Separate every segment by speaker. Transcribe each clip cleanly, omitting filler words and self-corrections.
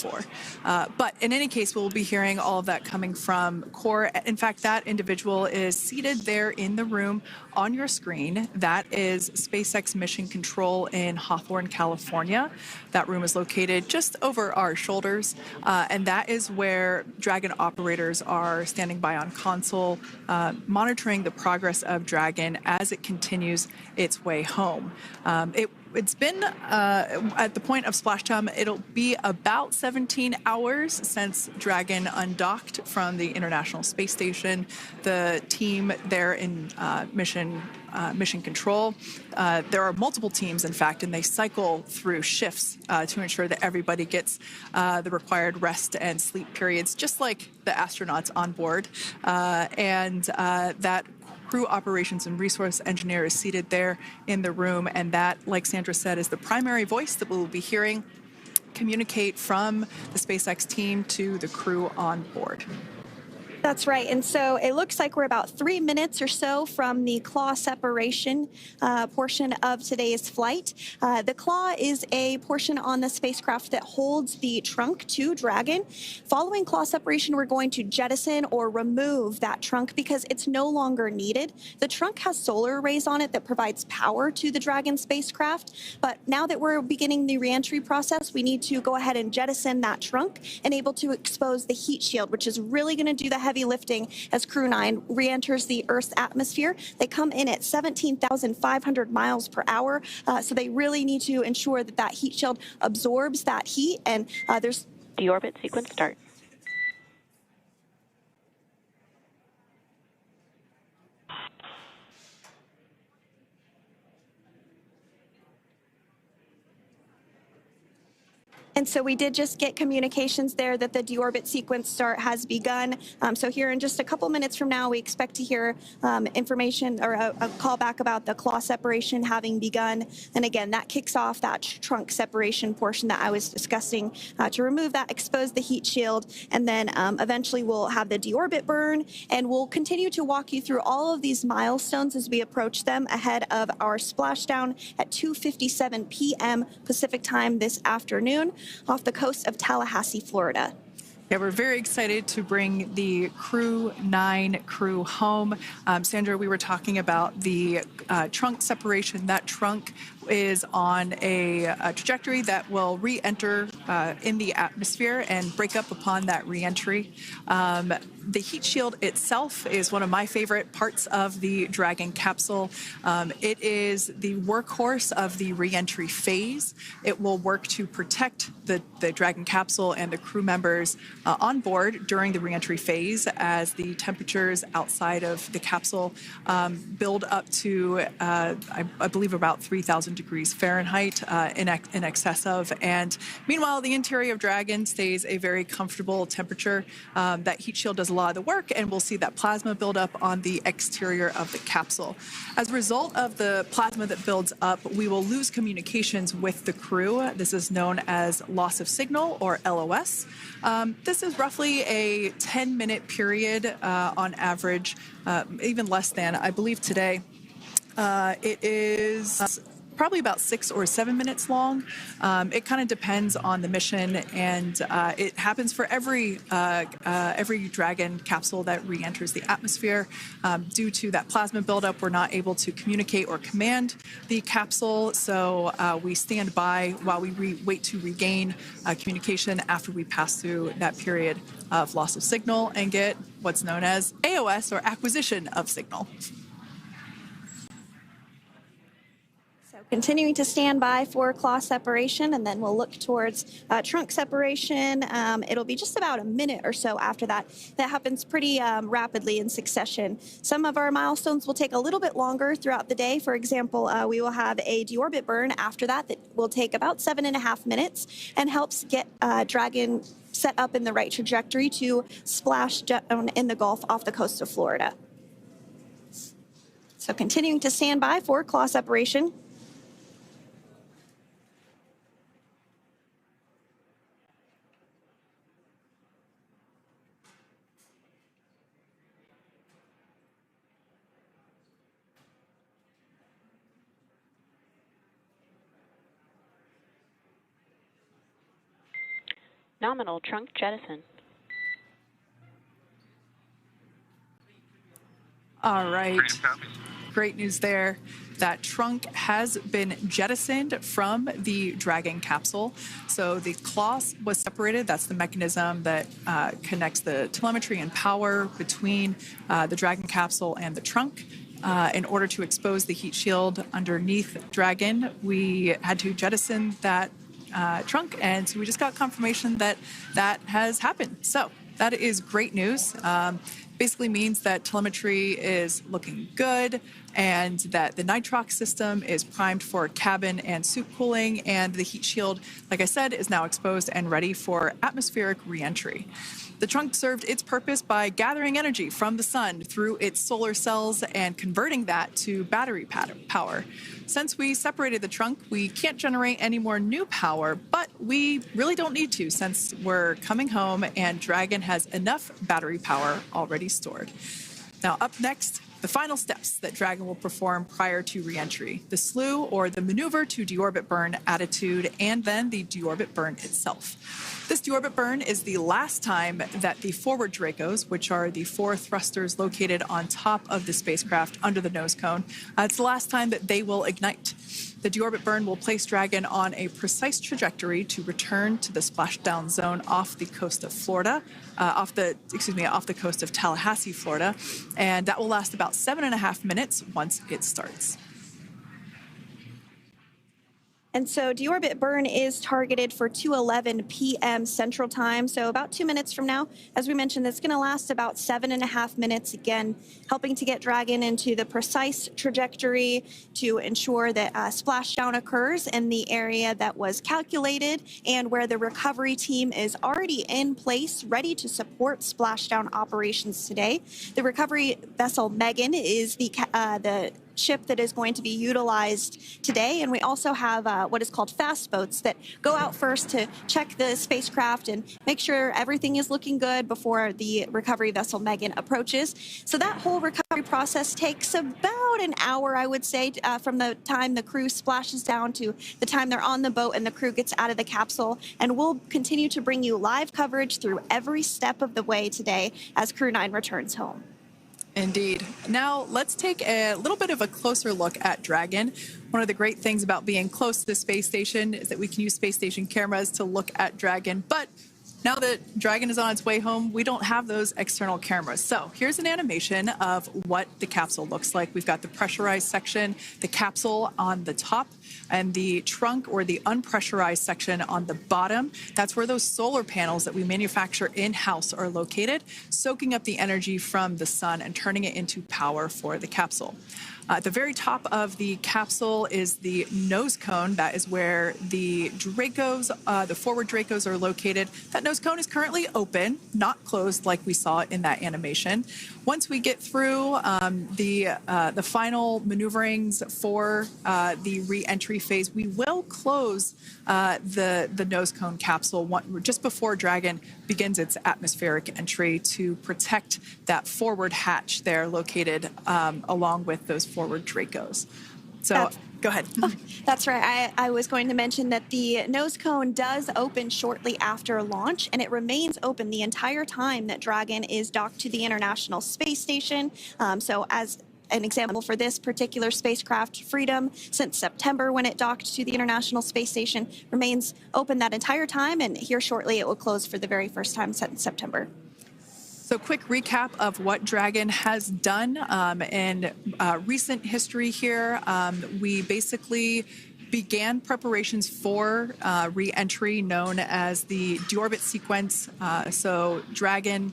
Speaker 1: before. But in any case, we'll be hearing all of that coming from Core. In fact, that individual is seated there in the room on your screen. That is SpaceX Mission Control in Hawthorne, California. That room is located just over our shoulders, and that is where Dragon operators are standing by on console, monitoring the progress of Dragon as it continues its way home. It's been, at the point of splashdown, it'll be about 17 hours since Dragon undocked from the International Space Station. The team there in mission control, there are multiple teams, in fact, and they cycle through shifts to ensure that everybody gets the required rest and sleep periods, just like the astronauts on board. And that crew operations and resource engineer is seated there in the room, and that, like Sandra said, is the primary voice that we will be hearing communicate from the SpaceX team to the crew on board.
Speaker 2: That's right. And so it looks like we're about 3 minutes or so from the claw separation portion of today's flight. The claw is a portion on the spacecraft that holds the trunk to Dragon. Following claw separation, we're going to jettison or remove that trunk because it's no longer needed. The trunk has solar arrays on it that provides power to the Dragon spacecraft. But now that we're beginning the reentry process, we need to go ahead and jettison that trunk and able to expose the heat shield, which is really going to do the heavy lifting as Crew 9 re-enters the Earth's atmosphere. They come in at 17,500 miles per hour, so they really need to ensure that that heat shield absorbs that heat, and there's...
Speaker 3: Deorbit sequence start.
Speaker 2: And so we did just get communications there that the deorbit sequence start has begun. So here in just a couple minutes from now, we expect to hear information or a call back about the claw separation having begun. And again, that kicks off that trunk separation portion that I was discussing to remove that, expose the heat shield, and then eventually we'll have the deorbit burn, and we'll continue to walk you through all of these milestones as we approach them ahead of our splashdown at 2:57 p.m. Pacific time this afternoon off the coast of Tallahassee, Florida.
Speaker 1: Yeah, we're very excited to bring the Crew 9 crew home. Sandra, we were talking about the trunk separation. That trunk is on a trajectory that will re-enter in the atmosphere and break up upon that re-entry. The heat shield itself is one of my favorite parts of the Dragon capsule. It is the workhorse of the re-entry phase. It will work to protect the Dragon capsule and the crew members on board during the re-entry phase as the temperatures outside of the capsule build up to, I believe, about 3,000 degrees Fahrenheit in excess of. And meanwhile, the interior of Dragon stays a very comfortable temperature. That heat shield does a lot of the work, and we'll see that plasma build up on the exterior of the capsule. As a result of the plasma that builds up, we will lose communications with the crew. This is known as loss of signal, or LOS. This is roughly a 10-minute period on average, even less than. I believe today it is probably about 6 or 7 minutes long. It kind of depends on the mission, and it happens for every Dragon capsule that re-enters the atmosphere. Due to that plasma buildup, we're not able to communicate or command the capsule, so we stand by while we wait to regain communication after we pass through that period of loss of signal and get what's known as AOS, or acquisition of signal.
Speaker 2: Continuing to stand by for claw separation, and then we'll look towards trunk separation. It'll be just about a minute or so after that. That happens pretty rapidly in succession. Some of our milestones will take a little bit longer throughout the day. For example, we will have a deorbit burn after that will take about 7.5 minutes and helps get Dragon set up in the right trajectory to splash down in the Gulf off the coast of Florida. So continuing to stand by for claw separation.
Speaker 3: Nominal trunk jettison.
Speaker 1: All right. Great news there. That trunk has been jettisoned from the Dragon capsule. So the claw was separated. That's the mechanism that connects the telemetry and power between the Dragon capsule and the trunk. In order to expose the heat shield underneath Dragon, we had to jettison that trunk. And so we just got confirmation that that has happened. So that is great news. Basically means that telemetry is looking good and that the nitrox system is primed for cabin and suit cooling, and the heat shield, like I said, is now exposed and ready for atmospheric reentry. The trunk served its purpose by gathering energy from the sun through its solar cells and converting that to battery power. Since we separated the trunk, we can't generate any more new power, but we really don't need to since we're coming home and Dragon has enough battery power already stored. Now, up next, the final steps that Dragon will perform prior to reentry: the slew, or the maneuver to deorbit burn attitude, and then the deorbit burn itself. This deorbit burn is the last time that the forward Dracos, which are the 4 thrusters located on top of the spacecraft under the nose cone, it's the last time that they will ignite. The deorbit burn will place Dragon on a precise trajectory to return to the splashdown zone off the coast of Florida, off the coast of Tallahassee, Florida, and that will last about 7.5 minutes once it starts.
Speaker 2: And so deorbit burn is targeted for 2:11 p.m. Central Time, so about 2 minutes from now. As we mentioned, it's going to last about 7.5 minutes, again, helping to get Dragon into the precise trajectory to ensure that splashdown occurs in the area that was calculated and where the recovery team is already in place, ready to support splashdown operations today. The recovery vessel Megan is the ship that is going to be utilized today, and we also have what is called fast boats that go out first to check the spacecraft and make sure everything is looking good before the recovery vessel Megan approaches. So that whole recovery process takes about an hour, I would say, from the time the crew splashes down to the time they're on the boat and the crew gets out of the capsule. And we'll continue to bring you live coverage through every step of the way today as Crew 9 returns home.
Speaker 1: Indeed. Now, let's take a little bit of a closer look at Dragon. One of the great things about being close to the space station is that we can use space station cameras to look at Dragon. But now that Dragon is on its way home, we don't have those external cameras. So here's an animation of what the capsule looks like. We've got the pressurized section, the capsule on the top, and the trunk, or the unpressurized section, on the bottom. That's where those solar panels that we manufacture in-house are located, soaking up the energy from the sun and turning it into power for the capsule. At the very top of the capsule is the nose cone. That is where the Dracos, the forward Dracos, are located. That nose cone is currently open, not closed like we saw in that animation. Once we get through the final maneuverings for the re-entry phase, we will close the nose cone capsule just before Dragon begins its atmospheric entry to protect that forward hatch there located along with those forward Dracos. So go ahead.
Speaker 2: Oh, that's right. I was going to mention that the nose cone does open shortly after launch, and it remains open the entire time that Dragon is docked to the International Space Station. So as an example for this particular spacecraft, Freedom, since September when it docked to the International Space Station, remains open that entire time, and here shortly it will close for the very first time since September.
Speaker 1: So quick recap of what Dragon has done in recent history here. We basically began preparations for re-entry known as the deorbit sequence. So Dragon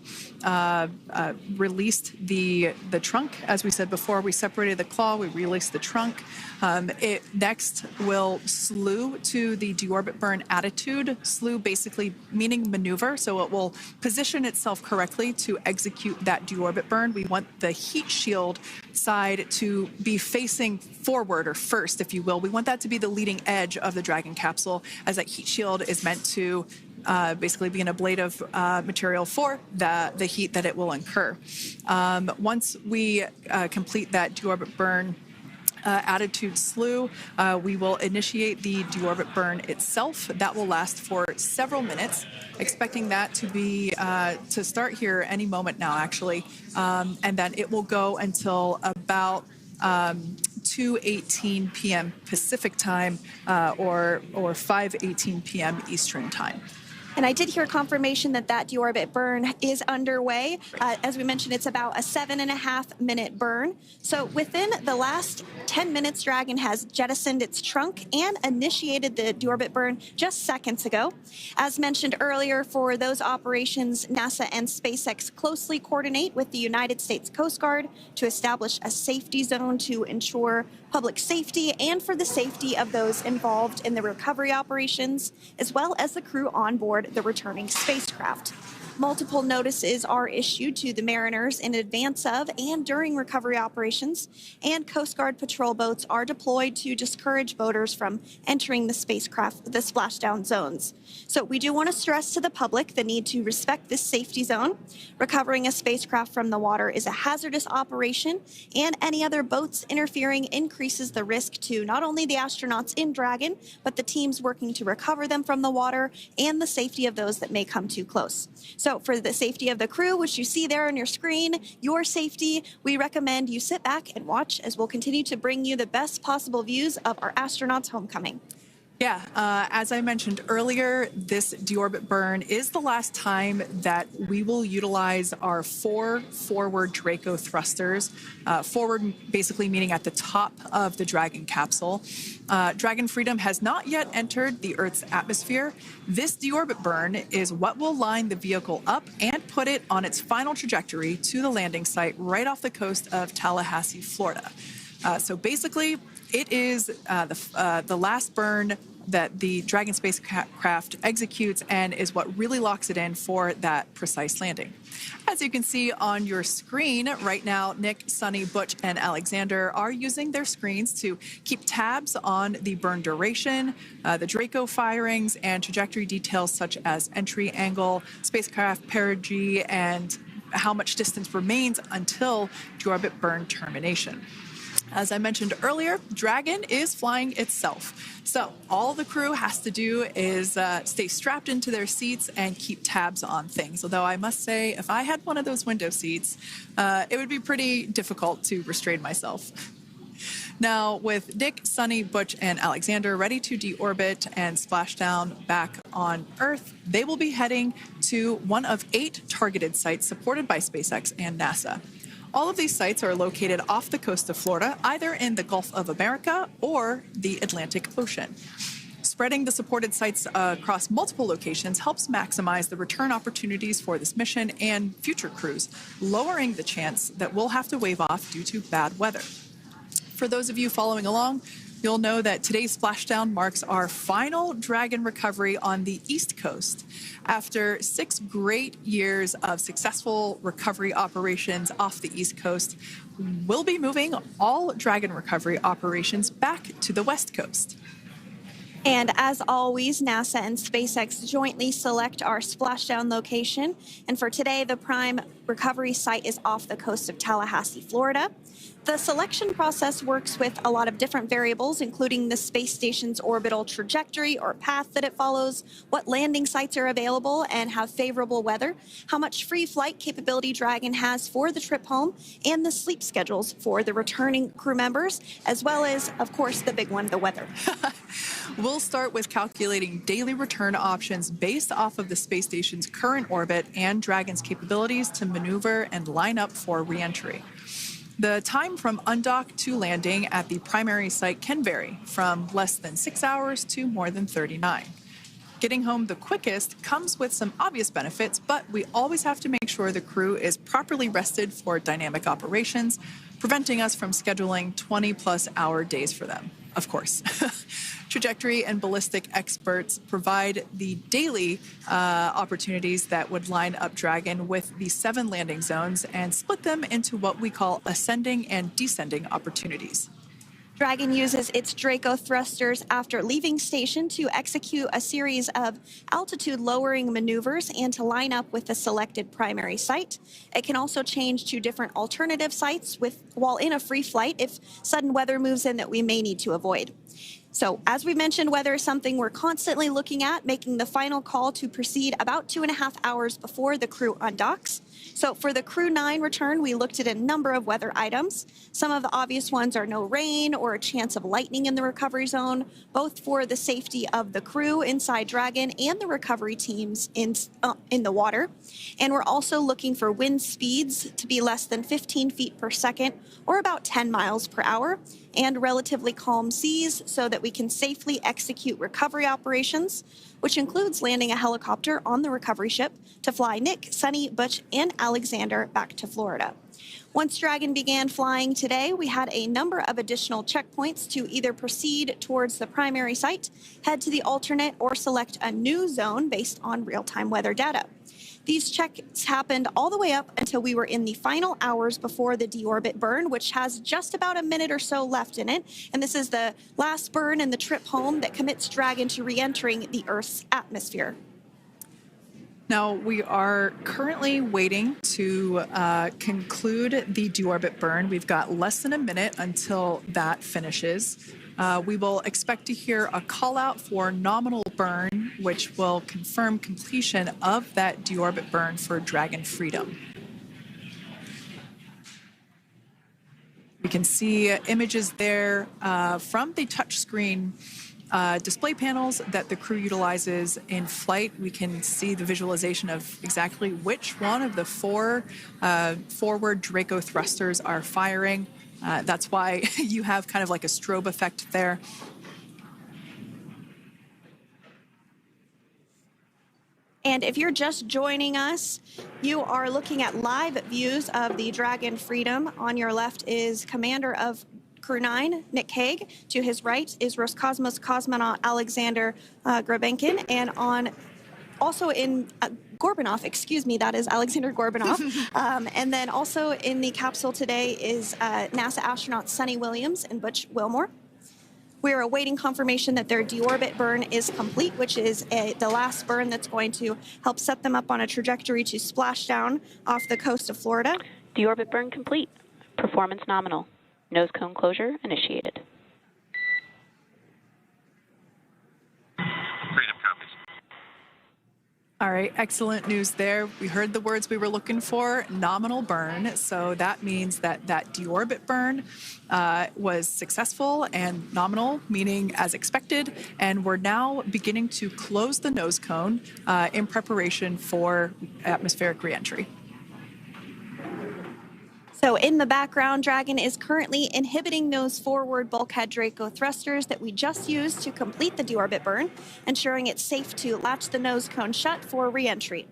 Speaker 1: released the trunk. As we said before, we separated the claw, we released the trunk. It next will slew to the deorbit burn attitude. Slew basically meaning maneuver, so it will position itself correctly to execute that deorbit burn. We want the heat shield side to be facing forward, or first, if you will. We want that to be the leading edge of the Dragon capsule, as that heat shield is meant to basically be an ablative material for the heat that it will incur. Once we complete that deorbit burn attitude slew. We will initiate the deorbit burn itself. That will last for several minutes, expecting that to be to start here any moment now, actually. And then it will go until about 2:18 p.m. Pacific time or 5:18 p.m. Eastern time.
Speaker 2: And I did hear confirmation that deorbit burn is underway. As we mentioned, it's about a 7.5-minute burn. So within the last 10 minutes, Dragon has jettisoned its trunk and initiated the deorbit burn just seconds ago. As mentioned earlier, for those operations, NASA and SpaceX closely coordinate with the United States Coast Guard to establish a safety zone to ensure public safety and for the safety of those involved in the recovery operations, as well as the crew on board the returning spacecraft. Multiple notices are issued to the mariners in advance of and during recovery operations, and Coast Guard patrol boats are deployed to discourage boaters from entering the splashdown zones. So we do want to stress to the public the need to respect this safety zone. Recovering a spacecraft from the water is a hazardous operation, and any other boats interfering increases the risk to not only the astronauts in Dragon, but the teams working to recover them from the water and the safety of those that may come too close. So for the safety of the crew, which you see there on your screen, your safety, we recommend you sit back and watch as we'll continue to bring you the best possible views of our astronauts' homecoming.
Speaker 1: Yeah, as I mentioned earlier, this deorbit burn is the last time that we will utilize our 4 forward Draco thrusters. Forward basically meaning at the top of the Dragon capsule. Dragon Freedom has not yet entered the Earth's atmosphere. This deorbit burn is what will line the vehicle up and put it on its final trajectory to the landing site right off the coast of Tallahassee, Florida. So basically, it is the last burn that the Dragon spacecraft executes and is what really locks it in for that precise landing. As you can see on your screen right now, Nick, Sunny, Butch, and Alexander are using their screens to keep tabs on the burn duration, the Draco firings, and trajectory details such as entry angle, spacecraft perigee, and how much distance remains until deorbit burn termination. As I mentioned earlier, Dragon is flying itself. So all the crew has to do is stay strapped into their seats and keep tabs on things. Although I must say, if I had one of those window seats, it would be pretty difficult to restrain myself. Now, with Nick, Sunny, Butch, and Alexander ready to deorbit and splash down back on Earth, they will be heading to one of 8 targeted sites supported by SpaceX and NASA. All of these sites are located off the coast of Florida, either in the Gulf of America or the Atlantic Ocean. Spreading the supported sites across multiple locations helps maximize the return opportunities for this mission and future crews, lowering the chance that we'll have to wave off due to bad weather. For those of you following along, you'll know that today's splashdown marks our final Dragon recovery on the East Coast. After 6 great years of successful recovery operations off the East Coast, we'll be moving all Dragon recovery operations back to the West Coast.
Speaker 2: And as always, NASA and SpaceX jointly select our splashdown location. And for today, the prime recovery site is off the coast of Tallahassee, Florida. The selection process works with a lot of different variables, including the space station's orbital trajectory or path that it follows, what landing sites are available and have favorable weather, how much free flight capability Dragon has for the trip home, and the sleep schedules for the returning crew members, as well as, of course, the big one, the weather.
Speaker 1: We'll start with calculating daily return options based off of the space station's current orbit and Dragon's capabilities to maneuver and line up for re-entry. The time from undock to landing at the primary site can vary from less than 6 hours to more than 39. Getting home the quickest comes with some obvious benefits, but we always have to make sure the crew is properly rested for dynamic operations, preventing us from scheduling 20-plus hour days for them, of course. Trajectory and ballistic experts provide the daily opportunities that would line up Dragon with the 7 landing zones and split them into what we call ascending and descending opportunities.
Speaker 2: Dragon uses its Draco thrusters after leaving station to execute a series of altitude lowering maneuvers and to line up with the selected primary site. It can also change to different alternative sites while in a free flight if sudden weather moves in that we may need to avoid. So as we mentioned, weather is something we're constantly looking at, making the final call to proceed about 2.5 hours before the crew undocks. So for the Crew 9 return, we looked at a number of weather items. Some of the obvious ones are no rain or a chance of lightning in the recovery zone, both for the safety of the crew inside Dragon and the recovery teams in the water. And we're also looking for wind speeds to be less than 15 feet per second or about 10 miles per hour, and relatively calm seas so that we can safely execute recovery operations, which includes landing a helicopter on the recovery ship to fly Nick, Sunny, Butch, and Alexander back to Florida. Once Dragon began flying today, we had a number of additional checkpoints to either proceed towards the primary site, head to the alternate, or select a new zone based on real-time weather data. These checks happened all the way up until we were in the final hours before the deorbit burn, which has just about a minute or so left in it. And this is the last burn in the trip home that commits Dragon to re-entering the Earth's atmosphere.
Speaker 1: Now, we are currently waiting to conclude the deorbit burn. We've got less than a minute until that finishes. We will expect to hear a call out for nominal burn, which will confirm completion of that deorbit burn for Dragon Freedom. We can see images there from the touchscreen display panels that the crew utilizes in flight. We can see the visualization of exactly which one of the four forward Draco thrusters are firing. That's why you have kind of like a strobe effect there.
Speaker 2: And if you're just joining us, you are looking at live views of the Dragon Freedom. On your left is Commander of Crew 9, Nick Hague. To his right is Roscosmos cosmonaut Alexander Grabenkin. And also in Gorbunov, excuse me, that is Alexander Gorbunov. And then also in the capsule today is NASA astronauts Sunny Williams and Butch Wilmore. We are awaiting confirmation that their deorbit burn is complete, which is the last burn that's going to help set them up on a trajectory to splash down off the coast of Florida.
Speaker 3: Deorbit burn complete. Performance nominal. Nose cone closure initiated.
Speaker 4: Freedom copies.
Speaker 1: All right, excellent news there. We heard the words we were looking for, nominal burn. So that means that that deorbit burn was successful and nominal, meaning as expected. And we're now beginning to close the nose cone in preparation for atmospheric reentry.
Speaker 2: So in the background, Dragon is currently inhibiting those forward bulkhead Draco thrusters that we just used to complete the deorbit burn, ensuring it's safe to latch the nose cone shut for reentry.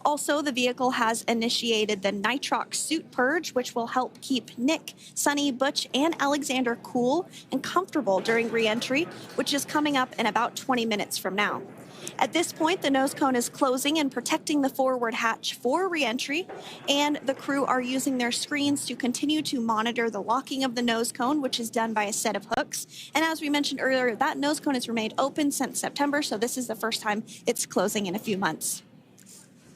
Speaker 2: Also, the vehicle has initiated the nitrox suit purge, which will help keep Nick, Sunny, Butch, and Alexander cool and comfortable during reentry, which is coming up in about 20 minutes from now. At this point, the nose cone is closing and protecting the forward hatch for reentry, and the crew are using their screens to continue to monitor the locking of the nose cone, which is done by a set of hooks. And as we mentioned earlier, that nose cone has remained open since September, so this is the first time it's closing in a few months.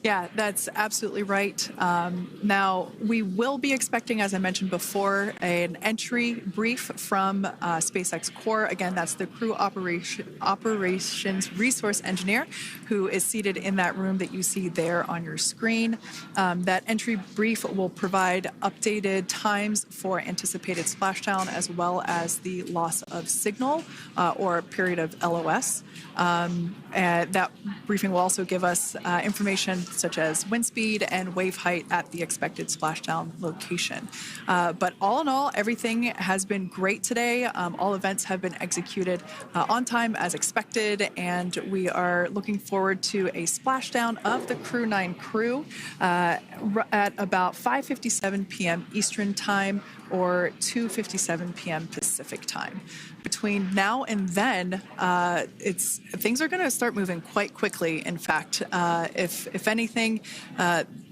Speaker 1: Yeah, that's absolutely right. Now, we will be expecting, as I mentioned before, an entry brief from SpaceX Core. Again, that's the crew operations resource engineer who is seated in that room that you see there on your screen. That entry brief will provide updated times for anticipated splashdown as well as the loss of signal or period of LOS. And that briefing will also give us information such as wind speed and wave height at the expected splashdown location. But all in all, everything has been great today. All events have been executed on time as expected, and we are looking forward to a splashdown of the Crew 9 crew at about 5:57 p.m. Eastern Time, or 2:57 p.m. Pacific time. Between now and then, things are going to start moving quite quickly. In fact, if anything,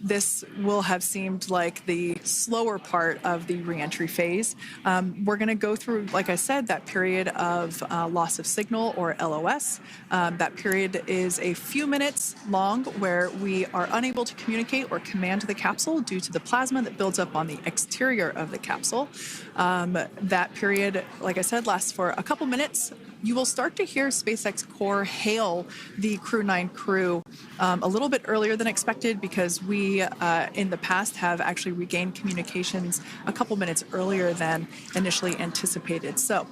Speaker 1: this will have seemed like the slower part of the reentry phase. We're going to go through, like I said, that period of loss of signal, or LOS. That period is a few minutes long where we are unable to communicate or command the capsule due to the plasma that builds up on the exterior of the capsule. That period, like I said, lasts for a couple minutes. You will start to hear SpaceX Core hail the Crew 9 crew a little bit earlier than expected, because we, in the past, have actually regained communications a couple minutes earlier than initially anticipated. So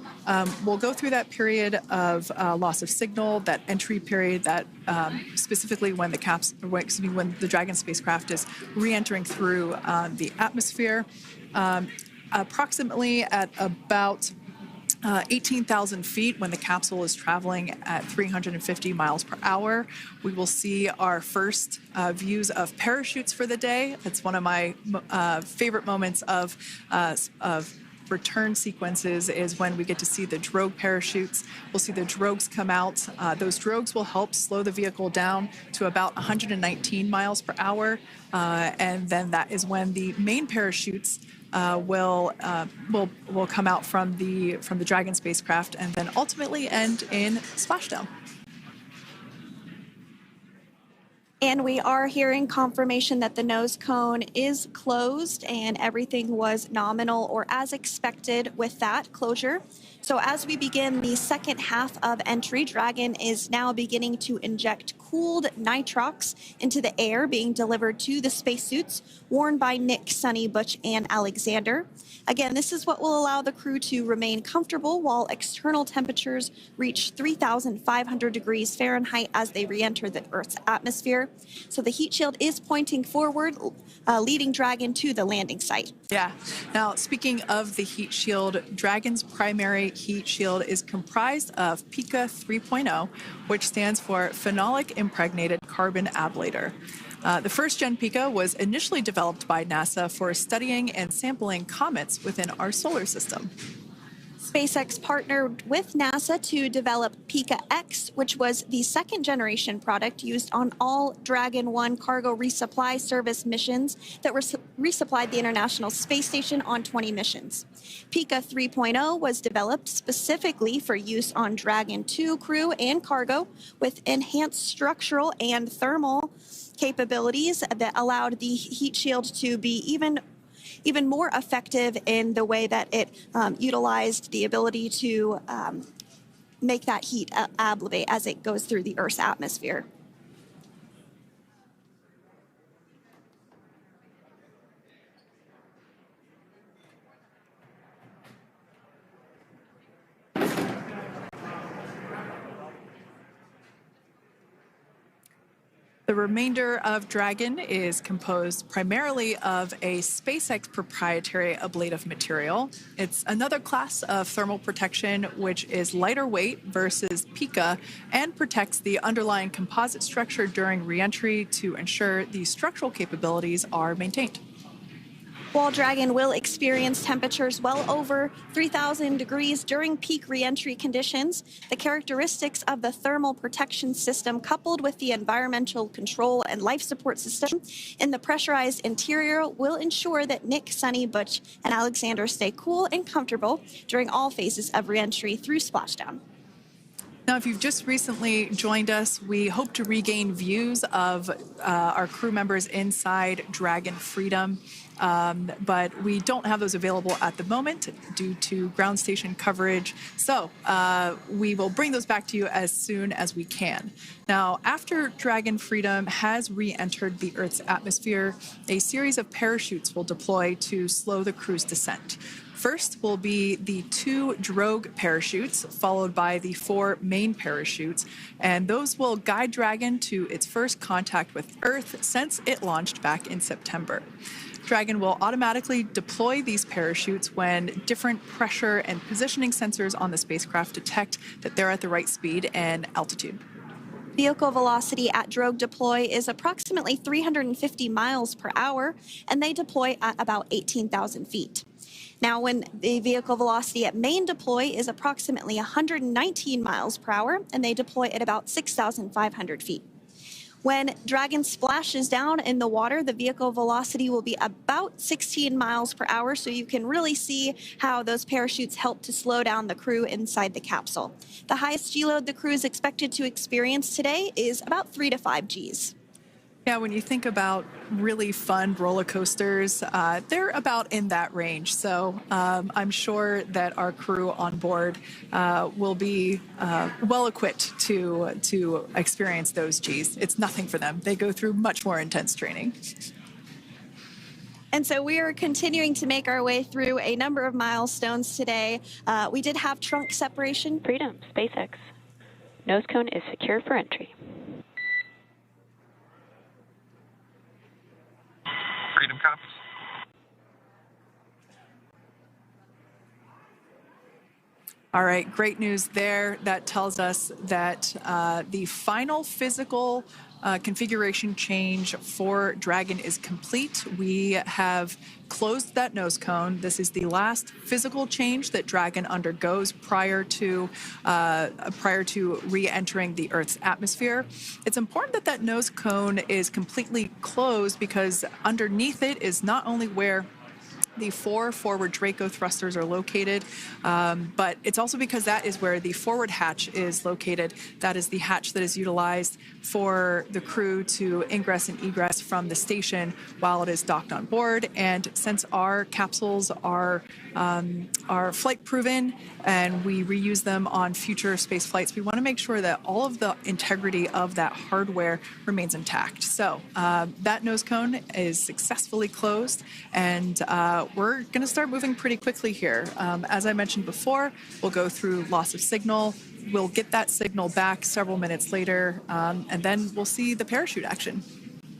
Speaker 1: we'll go through that period of loss of signal, that entry period, that specifically when the Dragon spacecraft is re-entering through the atmosphere. Approximately at about 18,000 feet, when the capsule is traveling at 350 miles per hour, we will see our first views of parachutes for the day. It's one of my favorite moments of return sequences, is when we get to see the drogue parachutes. We'll see the drogues come out. Those drogues will help slow the vehicle down to about 119 miles per hour. And then that is when the main parachutes will come out from the Dragon spacecraft, and then ultimately end in splashdown.
Speaker 2: And we are hearing confirmation that the nose cone is closed and everything was nominal or as expected with that closure. So as we begin the second half of entry, Dragon is now beginning to inject cooled nitrox into the air being delivered to the spacesuits worn by Nick, Sunny, Butch, and Alexander. Again, this is what will allow the crew to remain comfortable while external temperatures reach 3,500 degrees Fahrenheit as they re-enter the Earth's atmosphere. So the heat shield is pointing forward, leading Dragon to the landing site.
Speaker 1: Yeah. Now, speaking of the heat shield, Dragon's primary heat shield is comprised of PICA 3.0, which stands for Phenolic Impregnated Carbon Ablator. The first-gen PICA was initially developed by NASA for studying and sampling comets within our solar system.
Speaker 2: SpaceX partnered with NASA to develop Pika-X, which was the second-generation product used on all Dragon 1 cargo resupply service missions that resupplied the International Space Station on 20 missions. Pika 3.0 was developed specifically for use on Dragon 2 crew and cargo, with enhanced structural and thermal capabilities that allowed the heat shield to be even more effective in the way that it utilized the ability to make that heat ablevate as it goes through the Earth's atmosphere.
Speaker 1: The remainder of Dragon is composed primarily of a SpaceX proprietary ablative material. It's another class of thermal protection which is lighter weight versus Pika and protects the underlying composite structure during reentry to ensure the structural capabilities are maintained.
Speaker 2: While Dragon will experience temperatures well over 3,000 degrees during peak reentry conditions, the characteristics of the thermal protection system, coupled with the environmental control and life support system in the pressurized interior, will ensure that Nick, Sunny, Butch, and Alexander stay cool and comfortable during all phases of reentry through splashdown.
Speaker 1: Now, if you've just recently joined us, we hope to regain views of our crew members inside Dragon Freedom, but we don't have those available at the moment due to ground station coverage. So we will bring those back to you as soon as we can. Now, after Dragon Freedom has re-entered the Earth's atmosphere, a series of parachutes will deploy to slow the crew's descent. First will be the 2 drogue parachutes, followed by the 4 main parachutes, and those will guide Dragon to its first contact with Earth since it launched back in September. Dragon will automatically deploy these parachutes when different pressure and positioning sensors on the spacecraft detect that they're at the right speed and altitude.
Speaker 2: Vehicle velocity at drogue deploy is approximately 350 miles per hour, and they deploy at about 18,000 feet. Now, when the vehicle velocity at main deploy is approximately 119 miles per hour, and they deploy at about 6,500 feet. When Dragon splashes down in the water, the vehicle velocity will be about 16 miles per hour, so you can really see how those parachutes help to slow down the crew inside the capsule. The highest G load the crew is expected to experience today is about 3 to 5 Gs.
Speaker 1: Yeah, when you think about really fun roller coasters, they're about in that range. So I'm sure that our crew on board will be well equipped to experience those Gs. It's nothing for them. They go through much more intense training.
Speaker 2: And so we are continuing to make our way through a number of milestones today. We did have trunk separation.
Speaker 3: Freedom, SpaceX. Nose cone is secure for entry.
Speaker 4: Freedom copies.
Speaker 1: All right, great news there. That tells us that the final physical configuration change for Dragon is complete. We have closed that nose cone. This is the last physical change that Dragon undergoes prior to re-entering the Earth's atmosphere. It's important that that nose cone is completely closed because underneath it is not only where the 4 forward Draco thrusters are located, but it's also because that is where the forward hatch is located. That is the hatch that is utilized for the crew to ingress and egress from the station while it is docked on board. And since our capsules are flight proven and we reuse them on future space flights, we want to make sure that all of the integrity of that hardware remains intact. So that nose cone is successfully closed, and we're going to start moving pretty quickly here. As I mentioned before, we'll go through loss of signal. We'll get that signal back several minutes later, and then we'll see the parachute action.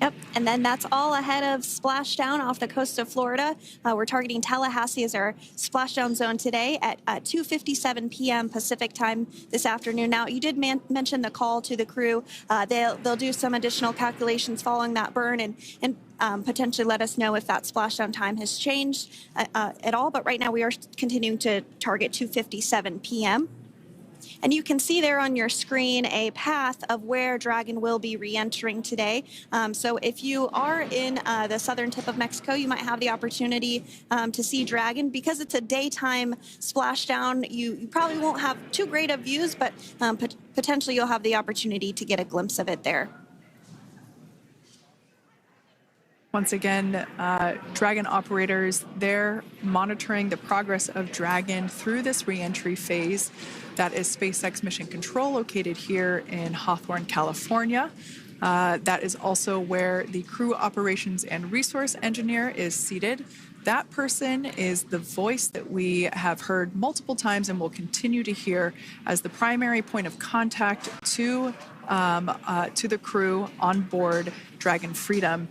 Speaker 2: Yep, and then that's all ahead of splashdown off the coast of Florida. We're targeting Tallahassee as our splashdown zone today at 2:57 p.m. Pacific time this afternoon. Now, you did mention the call to the crew. They'll do some additional calculations following that burn and potentially let us know if that splashdown time has changed at all. But right now, we are continuing to target 2:57 p.m. And you can see there on your screen a path of where Dragon will be re-entering today. So if you are in the southern tip of Mexico, you might have the opportunity to see Dragon. Because it's a daytime splashdown, you probably won't have too great of views, but potentially you'll have the opportunity to get a glimpse of it there.
Speaker 1: Once again, Dragon operators, they're monitoring the progress of Dragon through this re-entry phase. That is SpaceX Mission Control, located here in Hawthorne, California. That is also where the crew operations and resource engineer is seated. That person is the voice that we have heard multiple times and will continue to hear as the primary point of contact to the crew on board Dragon Freedom.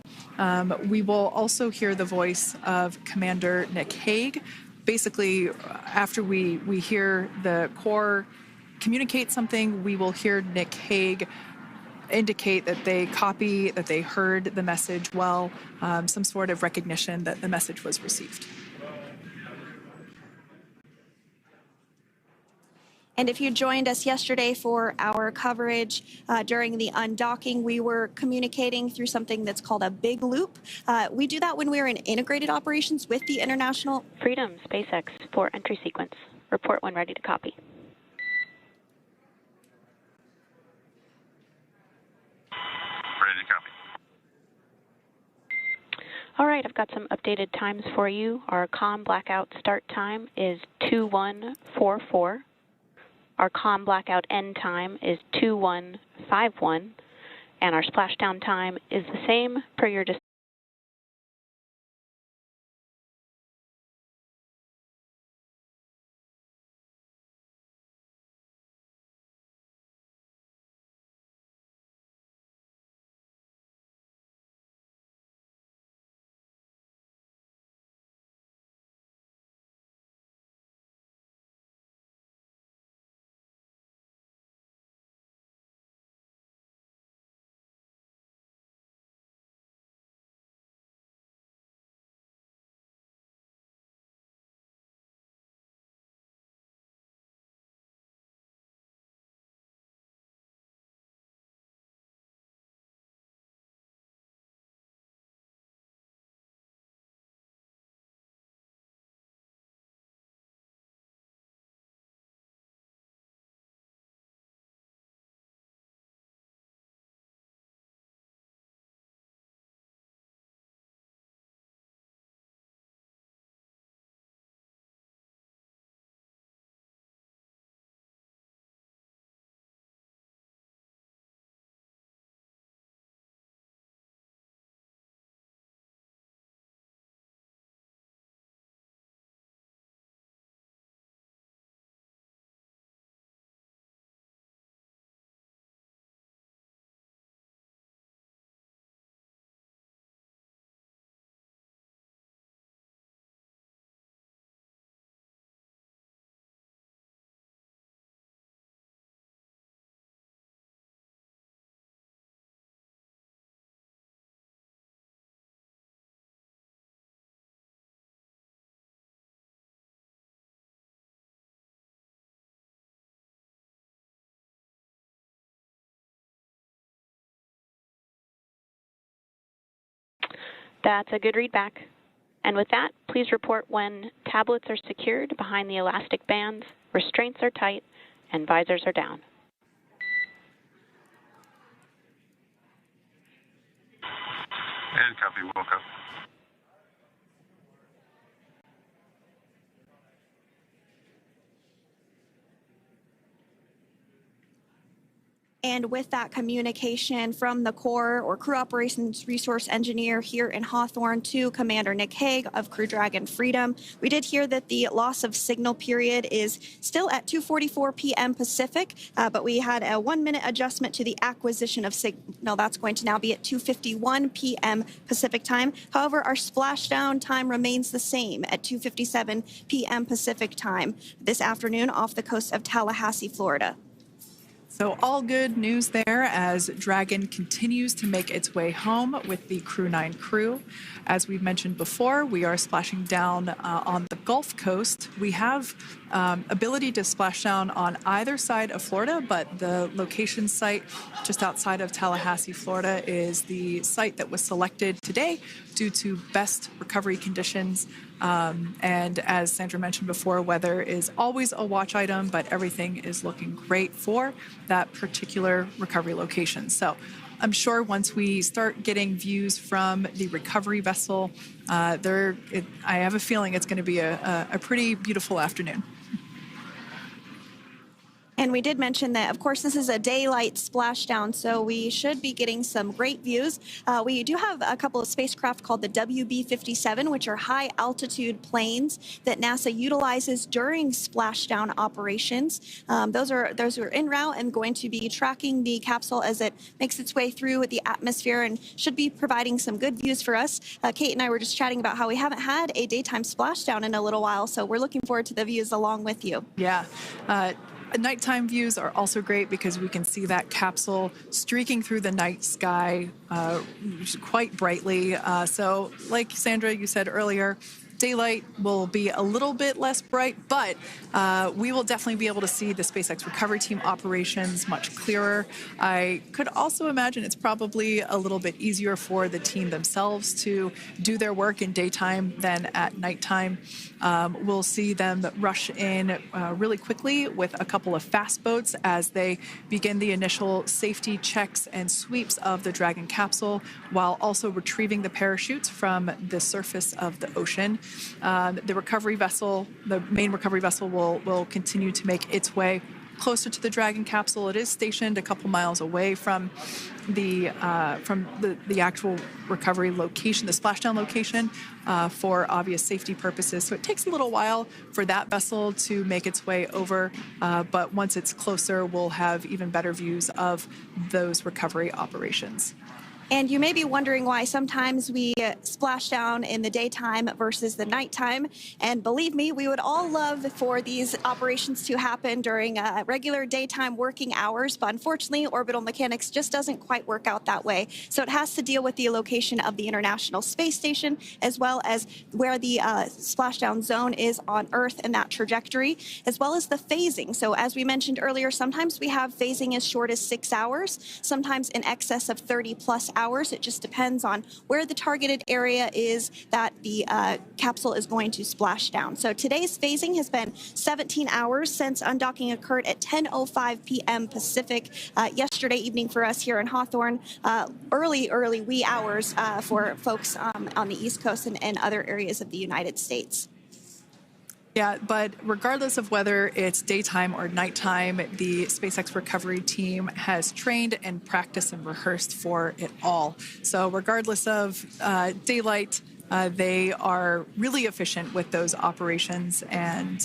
Speaker 1: We will also hear the voice of Commander Nick Hague. Basically, after we hear the Corps communicate something, we will hear Nick Hague indicate that they copy, that they heard the message well, some sort of recognition that the message was received.
Speaker 2: And if you joined us yesterday for our coverage during the undocking, we were communicating through something that's called a big loop. We do that when we're in integrated operations with the International
Speaker 3: Freedom, SpaceX, for entry sequence. Report when ready to copy.
Speaker 4: Ready to copy.
Speaker 3: All right, I've got some updated times for you. Our comm blackout start time is 2144. Our comm blackout end time is 2151, and our splashdown time is the same per your That's a good readback. And with that, please report when tablets are secured behind the elastic bands, restraints are tight, and visors are down.
Speaker 4: And copy, woke up.
Speaker 2: And with that communication from the Corps or Crew Operations Resource Engineer here in Hawthorne to Commander Nick Hague of Crew Dragon Freedom, we did hear that the loss of signal period is still at 2:44 p.m. Pacific, but we had a 1-minute adjustment to the acquisition of signal. That's going to now be at 2:51 p.m. Pacific time. However, our splashdown time remains the same at 2:57 p.m. Pacific time this afternoon off the coast of Tallahassee, Florida.
Speaker 1: So all good news there as Dragon continues to make its way home with the Crew 9 crew. As we've mentioned before, we are splashing down on the Gulf Coast. We have ability to splash down on either side of Florida, but the location site just outside of Tallahassee, Florida is the site that was selected today due to best recovery conditions. And as Sandra mentioned before, weather is always a watch item, but everything is looking great for that particular recovery location. So I'm sure once we start getting views from the recovery vessel, I have a feeling it's going to be a pretty beautiful afternoon.
Speaker 2: And we did mention that, of course, this is a daylight splashdown, so we should be getting some great views. We do have a couple of spacecraft called the WB-57, which are high-altitude planes that NASA utilizes during splashdown operations. Those are en route and going to be tracking the capsule as it makes its way through the atmosphere and should be providing some good views for us. Kate and I were just chatting about how we haven't had a daytime splashdown in a little while, so we're looking forward to the views along with you.
Speaker 1: Yeah. Nighttime views are also great because we can see that capsule streaking through the night sky quite brightly. So like Sandra, you said earlier, daylight will be a little bit less bright, but we will definitely be able to see the SpaceX recovery team operations much clearer. I could also imagine it's probably a little bit easier for the team themselves to do their work in daytime than at nighttime. We'll see them rush in really quickly with a couple of fast boats as they begin the initial safety checks and sweeps of the Dragon capsule, while also retrieving the parachutes from the surface of the ocean. The recovery vessel, the main recovery vessel, will continue to make its way closer to the Dragon capsule. It is stationed a couple miles away from the actual recovery location, the splashdown location, for obvious safety purposes. So it takes a little while for that vessel to make its way over, but once it's closer, we'll have even better views of those recovery operations.
Speaker 2: And you may be wondering why sometimes we splash down in the daytime versus the nighttime. And believe me, we would all love for these operations to happen during regular daytime working hours. But unfortunately, orbital mechanics just doesn't quite work out that way. So it has to deal with the location of the International Space Station, as well as where the splashdown zone is on Earth and that trajectory, as well as the phasing. So as we mentioned earlier, sometimes we have phasing as short as 6 hours, sometimes in excess of 30+ hours. It just depends on where the targeted area is that the capsule is going to splash down. So today's phasing has been 17 hours since undocking occurred at 10:05 p.m. Pacific yesterday evening for us here in Hawthorne. Early wee hours for folks on the East Coast and other areas of the United States.
Speaker 1: Yeah, but regardless of whether it's daytime or nighttime, the SpaceX recovery team has trained and practiced and rehearsed for it all. So regardless of daylight, they are really efficient with those operations. And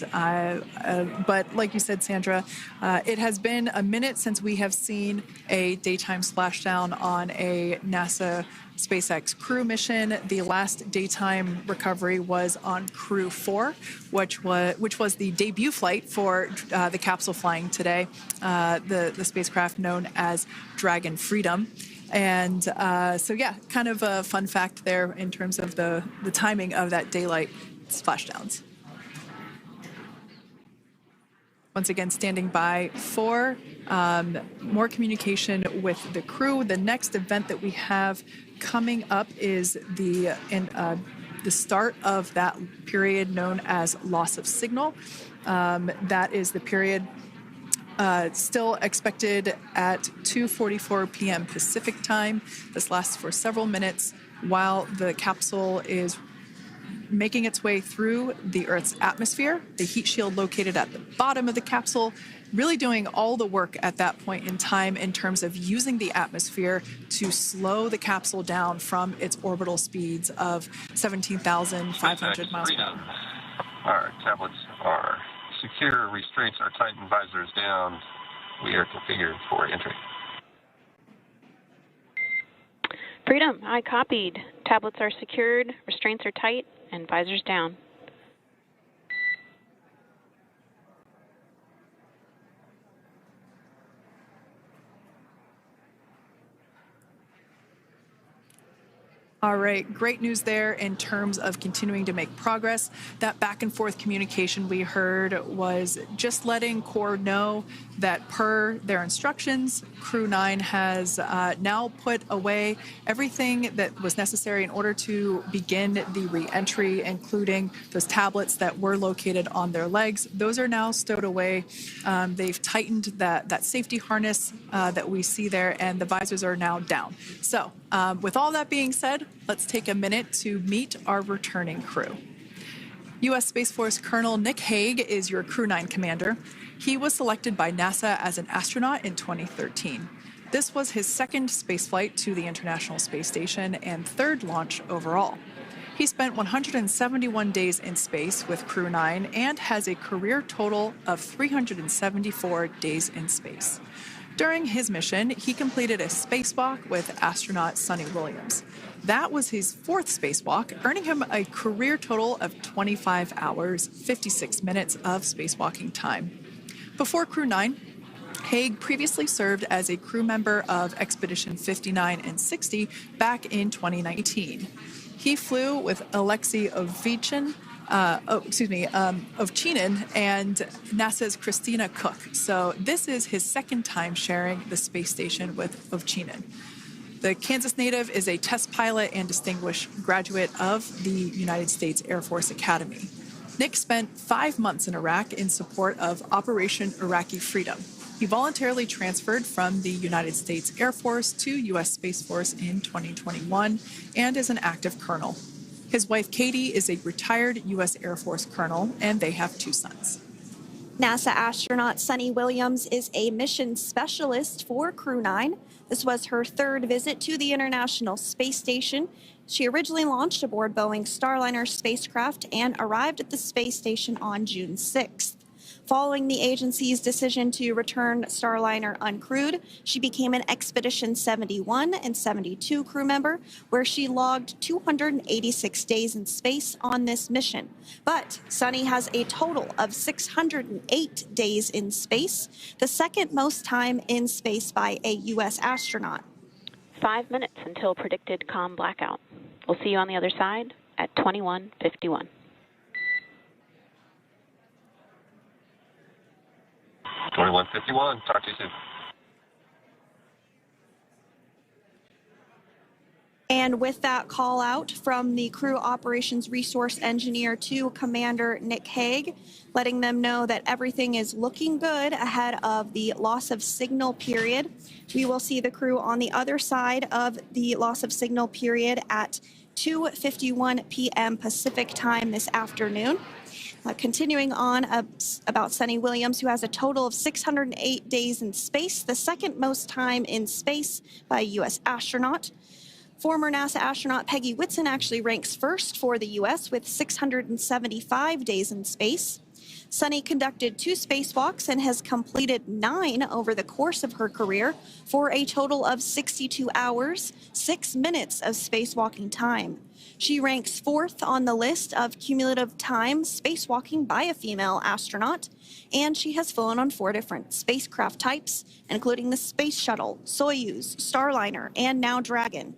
Speaker 1: but like you said, Sandra, it has been a minute since we have seen a daytime splashdown on a NASA SpaceX crew mission. The last daytime recovery was on Crew 4, which was the debut flight for the capsule flying today, the spacecraft known as Dragon Freedom. And so, yeah, kind of a fun fact there in terms of the timing of that daylight splashdowns. Once again, standing by for more communication with the crew. The next event that we have coming up is the start of that period known as loss of signal. That is the period still expected at 2:44 p.m. Pacific time. This lasts for several minutes while the capsule is making its way through the Earth's atmosphere, the heat shield located at the bottom of the capsule, really doing all the work at that point in time in terms of using the atmosphere to slow the capsule down from its orbital speeds of 17,500 miles per hour.
Speaker 4: Our tablets are secure, restraints are tightened, visors down. We are configured for entry.
Speaker 3: Freedom, I copied. Tablets are secured, restraints are tight, and visors down.
Speaker 1: All right, great news there in terms of continuing to make progress. That back and forth communication we heard was just letting Core know that per their instructions, Crew 9 has now put away everything that was necessary in order to begin the re-entry, including those tablets that were located on their legs. Those are now stowed away. They've tightened that safety harness that we see there, and the visors are now down. So with all that being said, let's take a minute to meet our returning crew. U.S. Space Force Colonel Nick Hague is your Crew 9 commander. He was selected by NASA as an astronaut in 2013. This was his second spaceflight to the International Space Station and third launch overall. He spent 171 days in space with Crew 9 and has a career total of 374 days in space. During his mission, he completed a spacewalk with astronaut Suni Williams. That was his fourth spacewalk, earning him a career total of 25 hours, 56 minutes of spacewalking time. Before Crew 9, Hague previously served as a crew member of Expedition 59 and 60 back in 2019. He flew with Alexei Ovchinin and NASA's Christina Cook. So this is his second time sharing the space station with Ovchinin. The Kansas native is a test pilot and distinguished graduate of the United States Air Force Academy. Nick spent 5 months in Iraq in support of Operation Iraqi Freedom. He voluntarily transferred from the United States Air Force to U.S. Space Force in 2021 and is an active colonel. His wife, Katie, is a retired U.S. Air Force colonel, and they have 2 sons.
Speaker 2: NASA astronaut Suni Williams is a mission specialist for Crew 9. This was her third visit to the International Space Station. She originally launched aboard Boeing Starliner spacecraft and arrived at the space station on June 6th. Following the agency's decision to return Starliner uncrewed, she became an Expedition 71 and 72 crew member, where she logged 286 days in space on this mission. But Suni has a total of 608 days in space, the second most time in space by a U.S. astronaut.
Speaker 3: 5 minutes until predicted comm blackout. We'll see you on the other side at 21:51.
Speaker 4: 21:51. Talk to you soon.
Speaker 2: And with that call out from the crew operations resource engineer to Commander Nick Hague, letting them know that everything is looking good ahead of the loss of signal period. We will see the crew on the other side of the loss of signal period at 2:51 p.m. Pacific time this afternoon. Continuing on about Suni Williams, who has a total of 608 days in space, the second most time in space by a U.S. astronaut. Former NASA astronaut Peggy Whitson actually ranks first for the U.S. with 675 days in space. Suni conducted 2 spacewalks and has completed 9 over the course of her career for a total of 62 hours, 6 minutes of spacewalking time. She ranks 4th on the list of cumulative time spacewalking by a female astronaut, and she has flown on 4 different spacecraft types, including the Space Shuttle, Soyuz, Starliner, and now Dragon.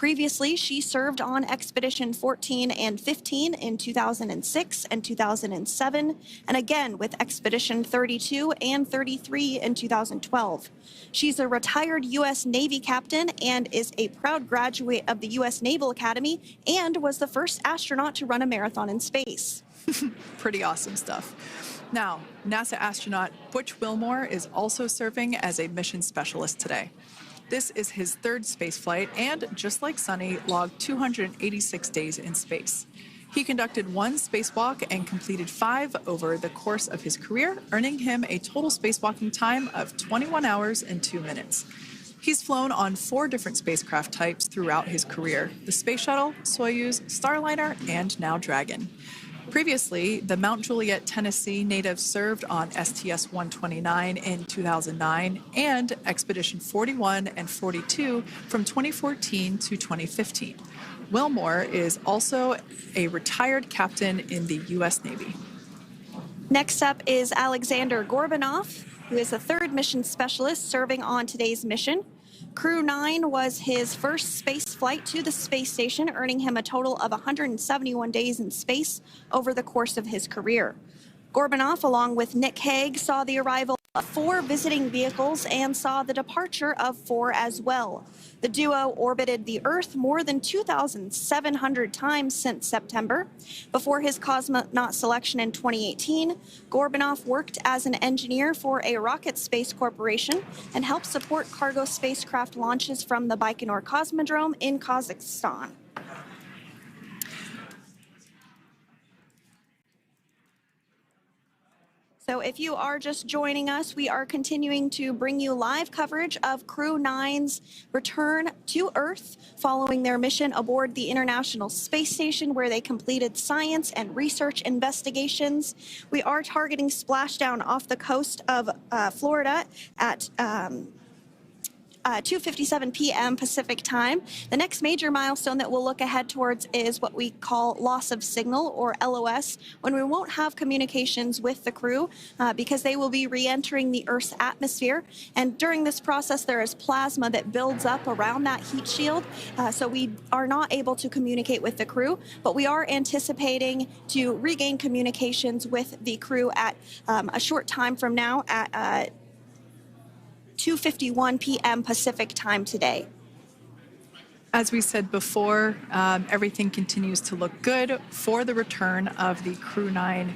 Speaker 2: Previously, she served on Expedition 14 and 15 in 2006 and 2007, and again with Expedition 32 and 33 in 2012. She's a retired U.S. Navy captain and is a proud graduate of the U.S. Naval Academy and was the first astronaut to run a marathon in space.
Speaker 1: Pretty awesome stuff. Now, NASA astronaut Butch Wilmore is also serving as a mission specialist today. This is his third space flight and, just like Sunny, logged 286 days in space. He conducted one spacewalk and completed 5 over the course of his career, earning him a total spacewalking time of 21 hours and 2 minutes. He's flown on 4 different spacecraft types throughout his career: the Space Shuttle, Soyuz, Starliner, and now Dragon. Previously, the Mount Juliet, Tennessee native served on STS-129 in 2009 and Expedition 41 and 42 from 2014 to 2015. Wilmore is also a retired captain in the U.S. Navy.
Speaker 2: Next up is Alexander Gorbanov, who is the third mission specialist serving on today's mission. Crew 9 was his first space flight to the space station, earning him a total of 171 days in space over the course of his career. Gorbanov, along with Nick Hague, saw the arrival of 4 visiting vehicles and saw the departure of 4 as well. The duo orbited the Earth more than 2,700 times since September. Before his cosmonaut selection in 2018, Gorbanov worked as an engineer for a rocket space corporation and helped support cargo spacecraft launches from the Baikonur Cosmodrome in Kazakhstan. So if you are just joining us, we are continuing to bring you live coverage of Crew 9's return to Earth following their mission aboard the International Space Station, where they completed science and research investigations. We are targeting splashdown off the coast of Florida at 2:57 p.m. Pacific time. The next major milestone that we'll look ahead towards is what we call loss of signal, or LOS, when we won't have communications with the crew because they will be re-entering the Earth's atmosphere. And during this process, there is plasma that builds up around that heat shield, so we are not able to communicate with the crew, but we are anticipating to regain communications with the crew at a short time from now at 2:51 p.m. Pacific time today.
Speaker 1: As we said before, everything continues to look good for the return of the Crew 9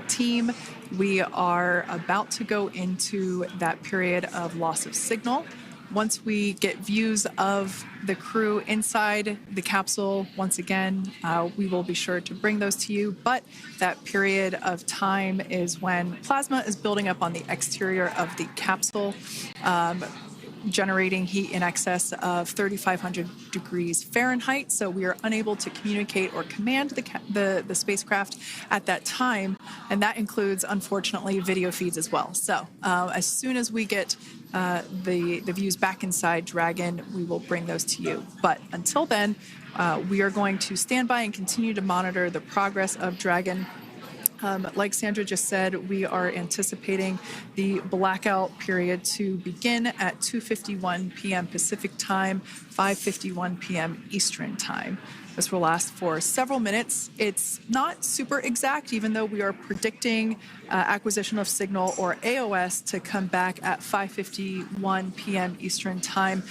Speaker 1: team. We are about to go into that period of loss of signal. Once we get views of the crew inside the capsule, once again, we will be sure to bring those to you. But that period of time is when plasma is building up on the exterior of the capsule, generating heat in excess of 3,500 degrees Fahrenheit. So we are unable to communicate or command the spacecraft at that time. And that includes, unfortunately, video feeds as well. So as soon as we get the views back inside Dragon, we will bring those to you. But until then, we are going to stand by and continue to monitor the progress of Dragon. Like Sandra just said, we are anticipating the blackout period to begin at 2:51 p.m. Pacific time, 5:51 p.m. Eastern time. This will last for several minutes. It's not super exact, even though we are predicting acquisition of signal, or AOS, to come back at 5:51 p.m. Eastern time.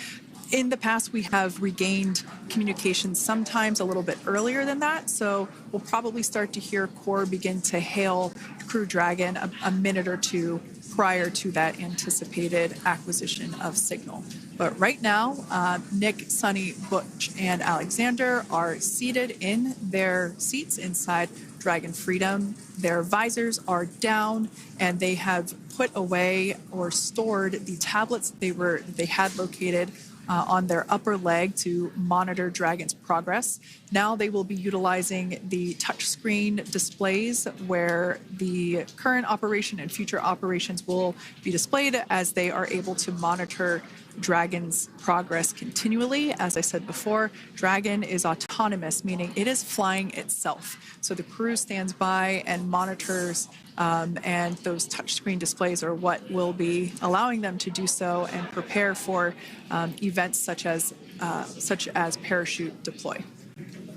Speaker 1: In the past, we have regained communication sometimes a little bit earlier than that, so we'll probably start to hear Core begin to hail Crew Dragon a minute or two prior to that anticipated acquisition of signal. But right now, Nick, Sunny, Butch, and Alexander are seated in their seats inside Dragon Freedom. Their visors are down, and they have put away or stored the tablets they had located on their upper leg to monitor Dragon's progress. Now they will be utilizing the touchscreen displays, where the current operation and future operations will be displayed as they are able to monitor Dragon's progress continually. As I said before, Dragon is autonomous, meaning it is flying itself. So the crew stands by and monitors, and those touchscreen displays are what will be allowing them to do so and prepare for events such as such as parachute deploy.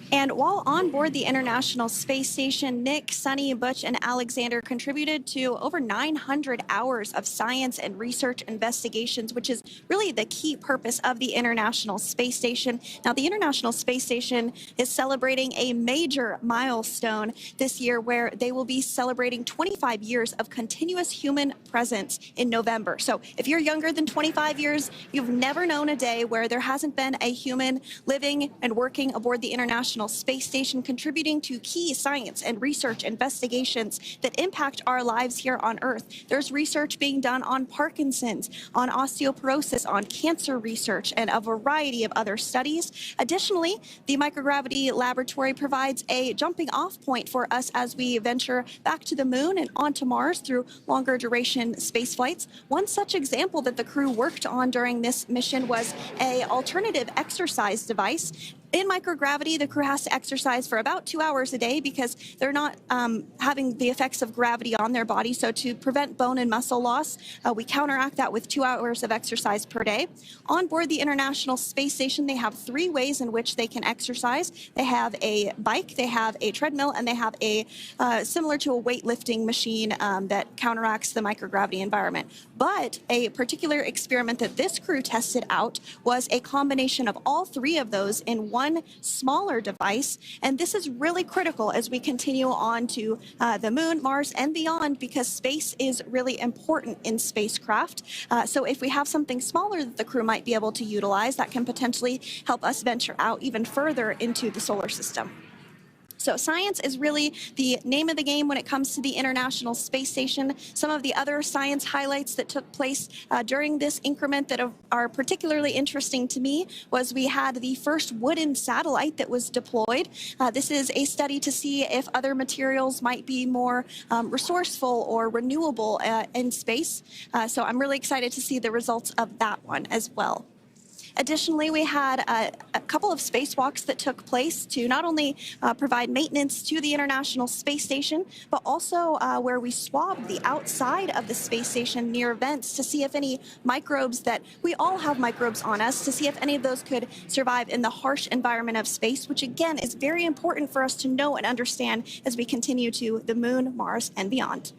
Speaker 2: And while on board the International Space Station, Nick, Sunny, Butch, and Alexander contributed to over 900 hours of science and research investigations, which is really the key purpose of the International Space Station. Now, the International Space Station is celebrating a major milestone this year where they will be celebrating 25 years of continuous human presence in November. So if you're younger than 25 years, you've never known a day where there hasn't been a human living and working aboard the International Space Station, contributing to key science and research investigations that impact our lives here on Earth. There's research being done on Parkinson's, on osteoporosis, on cancer research, and a variety of other studies. Additionally, the microgravity laboratory provides a jumping off point for us as we venture back to the moon and onto Mars through longer duration space flights. One such example that the crew worked on during this mission was an alternative exercise device. In microgravity, the crew has to exercise for about 2 hours a day because they're not having the effects of gravity on their body. So to prevent bone and muscle loss, we counteract that with 2 hours of exercise per day. On board the International Space Station, they have 3 ways in which they can exercise. They have a bike, they have a treadmill, and they have a similar to a weightlifting machine that counteracts the microgravity environment. But a particular experiment that this crew tested out was a combination of all 3 of those in one smaller device. And this is really critical as we continue on to the moon, Mars, and beyond, because space is really important in spacecraft. So if we have something smaller that the crew might be able to utilize, that can potentially help us venture out even further into the solar system. So science is really the name of the game when it comes to the International Space Station. Some of the other science highlights that took place during this increment that are particularly interesting to me was we had the first wooden satellite that was deployed. This is a study to see if other materials might be more resourceful or renewable in space. So I'm really excited to see the results of that one as well. Additionally, we had a couple of spacewalks that took place to not only provide maintenance to the International Space Station, but also where we swabbed the outside of the space station near vents to see if any microbes that we all have microbes on us, to see if any of those could survive in the harsh environment of space, which again is very important for us to know and understand as we continue to the moon, Mars, and beyond.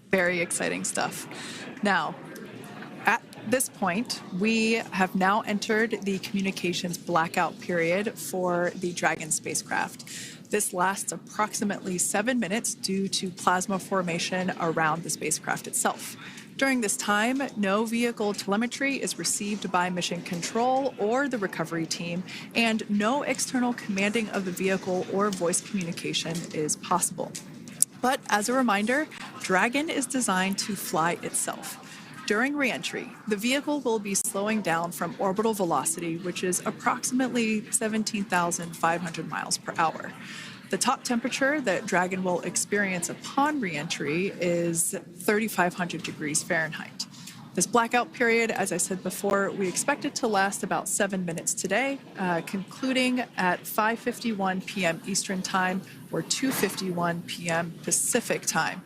Speaker 1: Very exciting stuff. Now, at this point, we have now entered the communications blackout period for the Dragon spacecraft. This lasts approximately 7 minutes due to plasma formation around the spacecraft itself. During this time, no vehicle telemetry is received by mission control or the recovery team, and no external commanding of the vehicle or voice communication is possible. But as a reminder, Dragon is designed to fly itself. During re-entry, the vehicle will be slowing down from orbital velocity, which is approximately 17,500 miles per hour. The top temperature that Dragon will experience upon re-entry is 3,500 degrees Fahrenheit. This blackout period, as I said before, we expect it to last about 7 minutes today, concluding at 5:51 p.m. Eastern Time or 2:51 p.m. Pacific Time.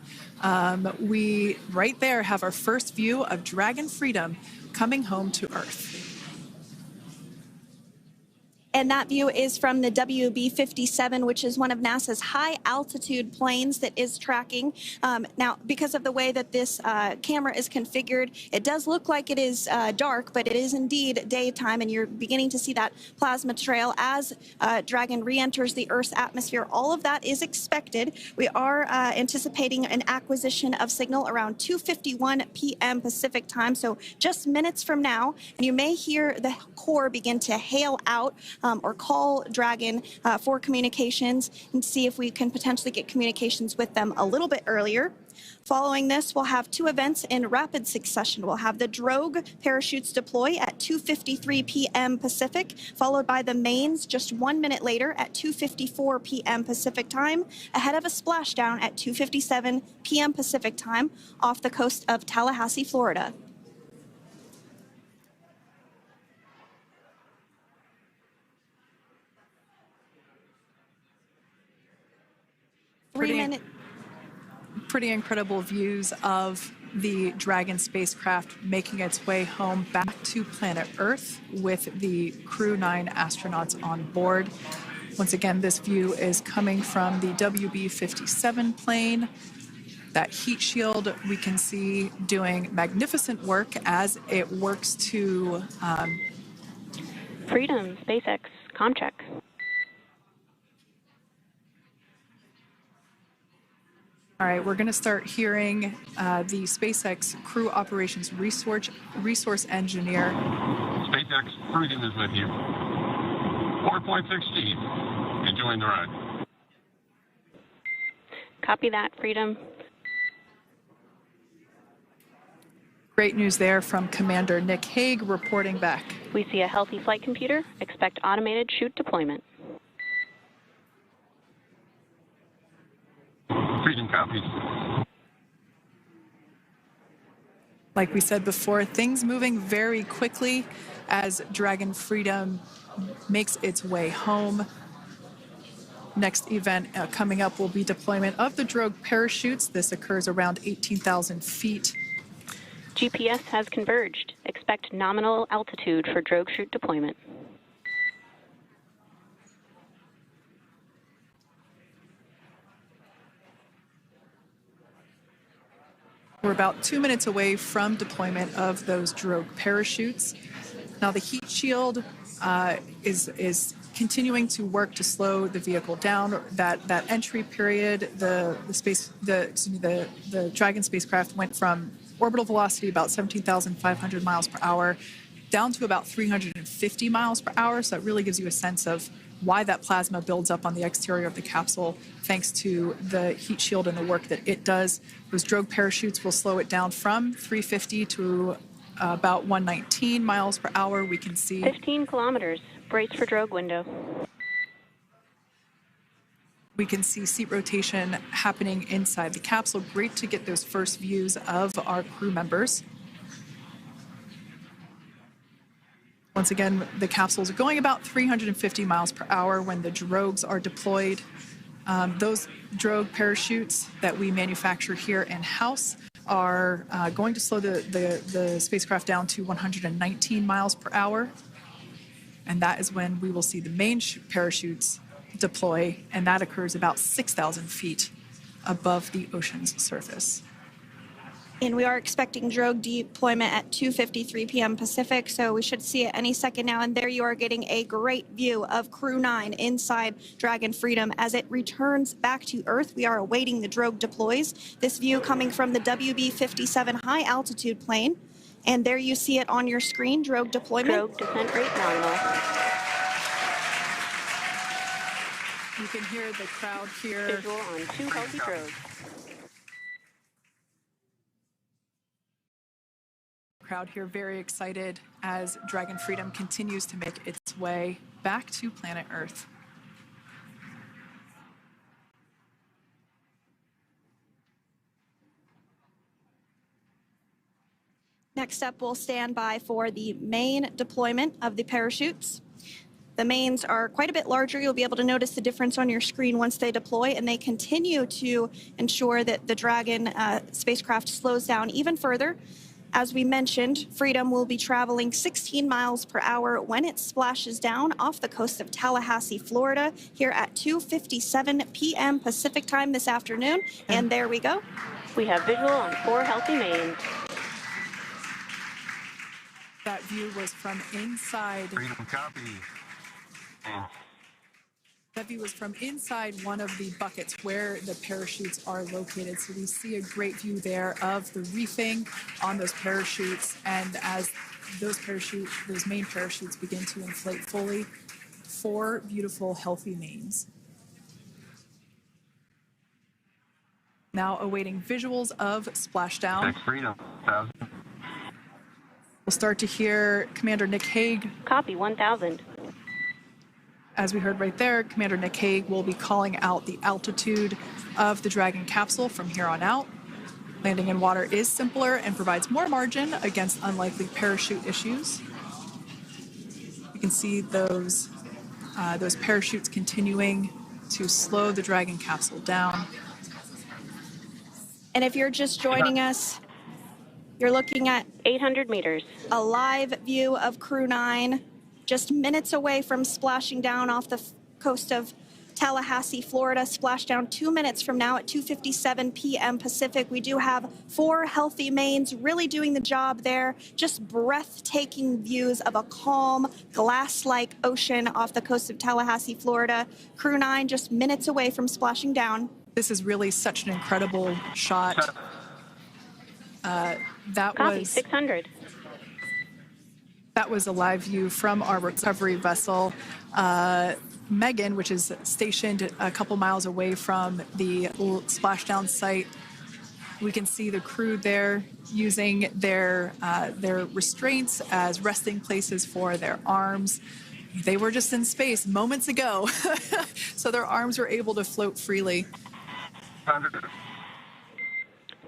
Speaker 1: We right there have our first view of Dragon Freedom coming home to Earth.
Speaker 2: And that view is from the WB-57, which is one of NASA's high-altitude planes that is tracking. Now, because of the way that this camera is configured, it does look like it is dark, but it is indeed daytime, and you're beginning to see that plasma trail as Dragon re-enters the Earth's atmosphere. All of that is expected. We are anticipating an acquisition of signal around 2:51 p.m. Pacific Time, so just minutes from now, and you may hear the core begin to hail out or call Dragon for communications and see if we can potentially get communications with them a little bit earlier. Following this, we'll have 2 events in rapid succession. We'll have the drogue parachutes deploy at 2:53 p.m. Pacific, followed by the mains just 1 minute later at 2:54 p.m. Pacific Time, ahead of a splashdown at 2:57 p.m. Pacific Time off the coast of Tallahassee, Florida. Pretty incredible views of
Speaker 1: the Dragon spacecraft making its way home back to planet Earth with the Crew 9 astronauts on board. Once again, this view is coming from the WB-57 plane. That heat shield we can see doing magnificent work as it works to
Speaker 3: Freedom, SpaceX, Comcheck.
Speaker 1: All right, we're going to start hearing the SpaceX Crew Operations Resource Engineer.
Speaker 4: SpaceX Freedom is with you. 4.16. Enjoying the ride.
Speaker 3: Copy that, Freedom.
Speaker 1: Great news there from Commander Nick Hague reporting back.
Speaker 3: We see a healthy flight computer. Expect automated chute deployment.
Speaker 4: Freedom copies.
Speaker 1: Like we said before, things moving very quickly as Dragon Freedom makes its way home. Next event coming up will be deployment of the drogue parachutes. This occurs around 18,000 feet.
Speaker 3: GPS has converged. Expect nominal altitude for drogue chute deployment.
Speaker 1: We're about 2 minutes away from deployment of those drogue parachutes. Now the heat shield is continuing to work to slow the vehicle down. That entry period, the Dragon spacecraft went from orbital velocity about 17,500 miles per hour down to about 350 miles per hour. So that really gives you a sense of why that plasma builds up on the exterior of the capsule, thanks to the heat shield and the work that it does. Those drogue parachutes will slow it down from 350 to about 119 miles per hour. We can see
Speaker 3: 15 kilometers. Brace for drogue window.
Speaker 1: We can see seat rotation happening inside the capsule. Great to get those first views of our crew members. Once again, the capsules are going about 350 miles per hour when the drogues are deployed. Those drogue parachutes that we manufacture here in-house are going to slow the spacecraft down to 119 miles per hour. And that is when we will see the main parachutes deploy, and that occurs about 6,000 feet above the ocean's surface.
Speaker 2: And we are expecting drogue deployment at 2:53 p.m. Pacific, so we should see it any second now. And there you are getting a great view of Crew 9 inside Dragon Freedom as it returns back to Earth. We are awaiting the drogue deploys. This view coming from the WB-57 high altitude plane. And there you see it on your screen, drogue deployment.
Speaker 3: Drogue descent rate nominal.
Speaker 1: You can hear the crowd here.
Speaker 3: Visual on 2 healthy drogues.
Speaker 1: Crowd here very excited as Dragon Freedom continues to make its way back to planet Earth.
Speaker 2: Next up, we'll stand by for the main deployment of the parachutes. The mains are quite a bit larger. You'll be able to notice the difference on your screen once they deploy, and they continue to ensure that the Dragon spacecraft slows down even further. As we mentioned, Freedom will be traveling 16 miles per hour when it splashes down off the coast of Tallahassee, Florida, here at 2:57 p.m. Pacific time this afternoon. And there we go.
Speaker 3: We have visual on 4 healthy mains.
Speaker 1: That view was from inside.
Speaker 4: Freedom copy.
Speaker 1: That view was from inside one of the buckets where the parachutes are located. So we see a great view there of the reefing on those parachutes. And as those main parachutes begin to inflate fully, 4 beautiful, healthy mains. Now awaiting visuals of splashdown.
Speaker 4: Thanks, Freedom. 1,000.
Speaker 1: We'll start to hear Commander Nick Hague.
Speaker 3: Copy 1,000.
Speaker 1: As we heard right there, Commander Nick Hague will be calling out the altitude of the Dragon capsule from here on out. Landing in water is simpler and provides more margin against unlikely parachute issues. You can see those parachutes continuing to slow the Dragon capsule down.
Speaker 2: And if you're just joining us, You're looking at
Speaker 3: 800 meters.
Speaker 2: a live view of Crew 9, just minutes away from splashing down off the coast of Tallahassee, Florida. Splashdown 2 minutes from now at 2:57 p.m. Pacific. We do have 4 healthy mains really doing the job there. Just breathtaking views of a calm, glass-like ocean off the coast of Tallahassee, Florida. Crew 9 just minutes away from splashing down.
Speaker 1: This is really such an incredible shot. That
Speaker 3: Copy,
Speaker 1: was
Speaker 3: 600.
Speaker 1: That was a live view from our recovery vessel, Megan, which is stationed a couple miles away from the splashdown site. We can see the crew there using their restraints as resting places for their arms. They were just in space moments ago, so their arms were able to float freely.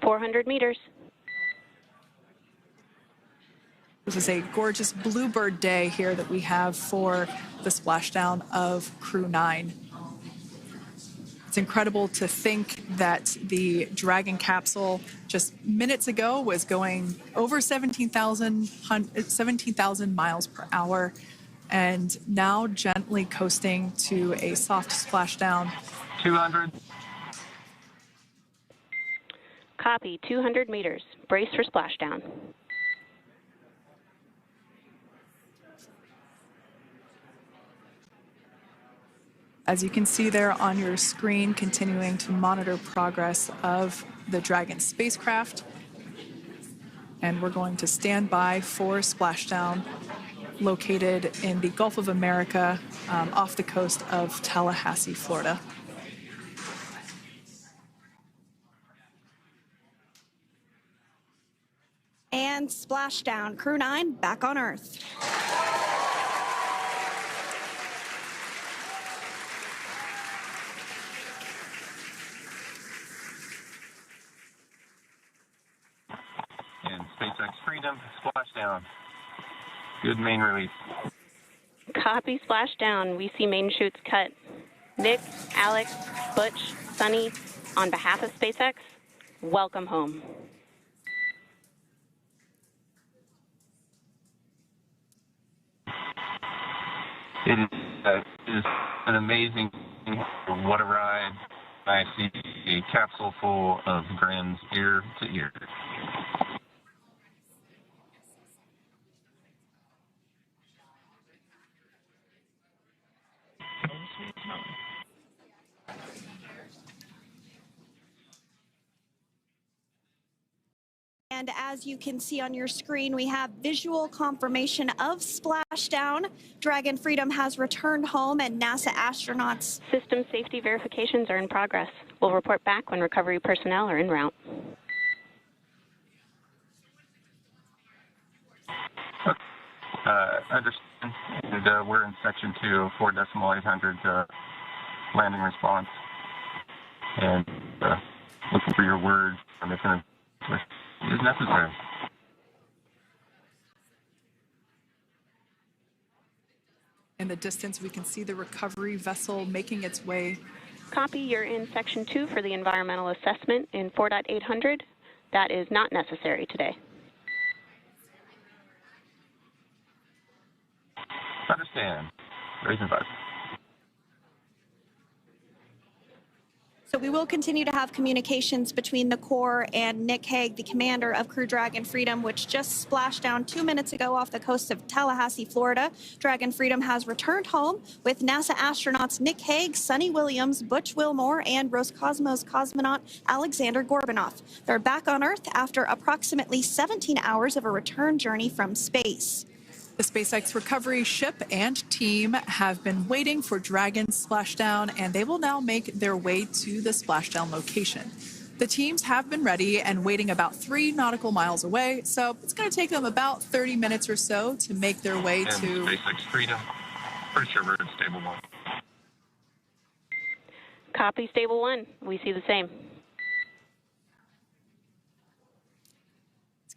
Speaker 3: 400 meters.
Speaker 1: This is a gorgeous bluebird day here that we have for the splashdown of Crew 9. It's incredible to think that the Dragon capsule just minutes ago was going over 17,000 miles per hour and now gently coasting to a soft splashdown.
Speaker 4: 200.
Speaker 3: Copy, 200 meters. Brace for splashdown.
Speaker 1: As you can see there on your screen, continuing to monitor progress of the Dragon spacecraft. And we're going to stand by for splashdown located in the Gulf of America off the coast of Tallahassee, Florida.
Speaker 2: And splashdown. Crew 9 back on Earth.
Speaker 4: And SpaceX Freedom, splashdown. Good main release.
Speaker 3: Copy, splashdown. We see main chutes cut. Nick, Alex, Butch, Sunny, on behalf of SpaceX, welcome home.
Speaker 4: It is an amazing, what a ride. I see a capsule full of grins ear to ear.
Speaker 2: And as you can see on your screen, we have visual confirmation of splashdown. Dragon Freedom has returned home and NASA astronauts.
Speaker 3: System safety verifications are in progress. We'll report back when recovery personnel are en route.
Speaker 4: Understand. And we're in section 2, 4.800 landing response. And looking for your words on if it is necessary.
Speaker 1: In the distance, we can see the recovery vessel making its way.
Speaker 3: Copy, you're in section 2 for the environmental assessment in 4.800. That is not necessary today.
Speaker 4: Understand. Raising visor.
Speaker 2: So we will continue to have communications between the Corps and Nick Hague, the commander of Crew Dragon Freedom, which just splashed down 2 minutes ago off the coast of Tallahassee, Florida. Dragon Freedom has returned home with NASA astronauts Nick Hague, Sunny Williams, Butch Wilmore, and Roscosmos cosmonaut Alexander Gorbunov. They're back on Earth after approximately 17 hours of a return journey from space.
Speaker 1: The SpaceX recovery ship and team have been waiting for Dragon's splashdown, and they will now make their way to the splashdown location. The teams have been ready and waiting about 3 nautical miles away, so it's going to take them about 30 minutes or so to make their way
Speaker 4: and
Speaker 1: to
Speaker 4: SpaceX Freedom. Pretty sure we're in stable 1.
Speaker 3: Copy, stable 1. We see the same.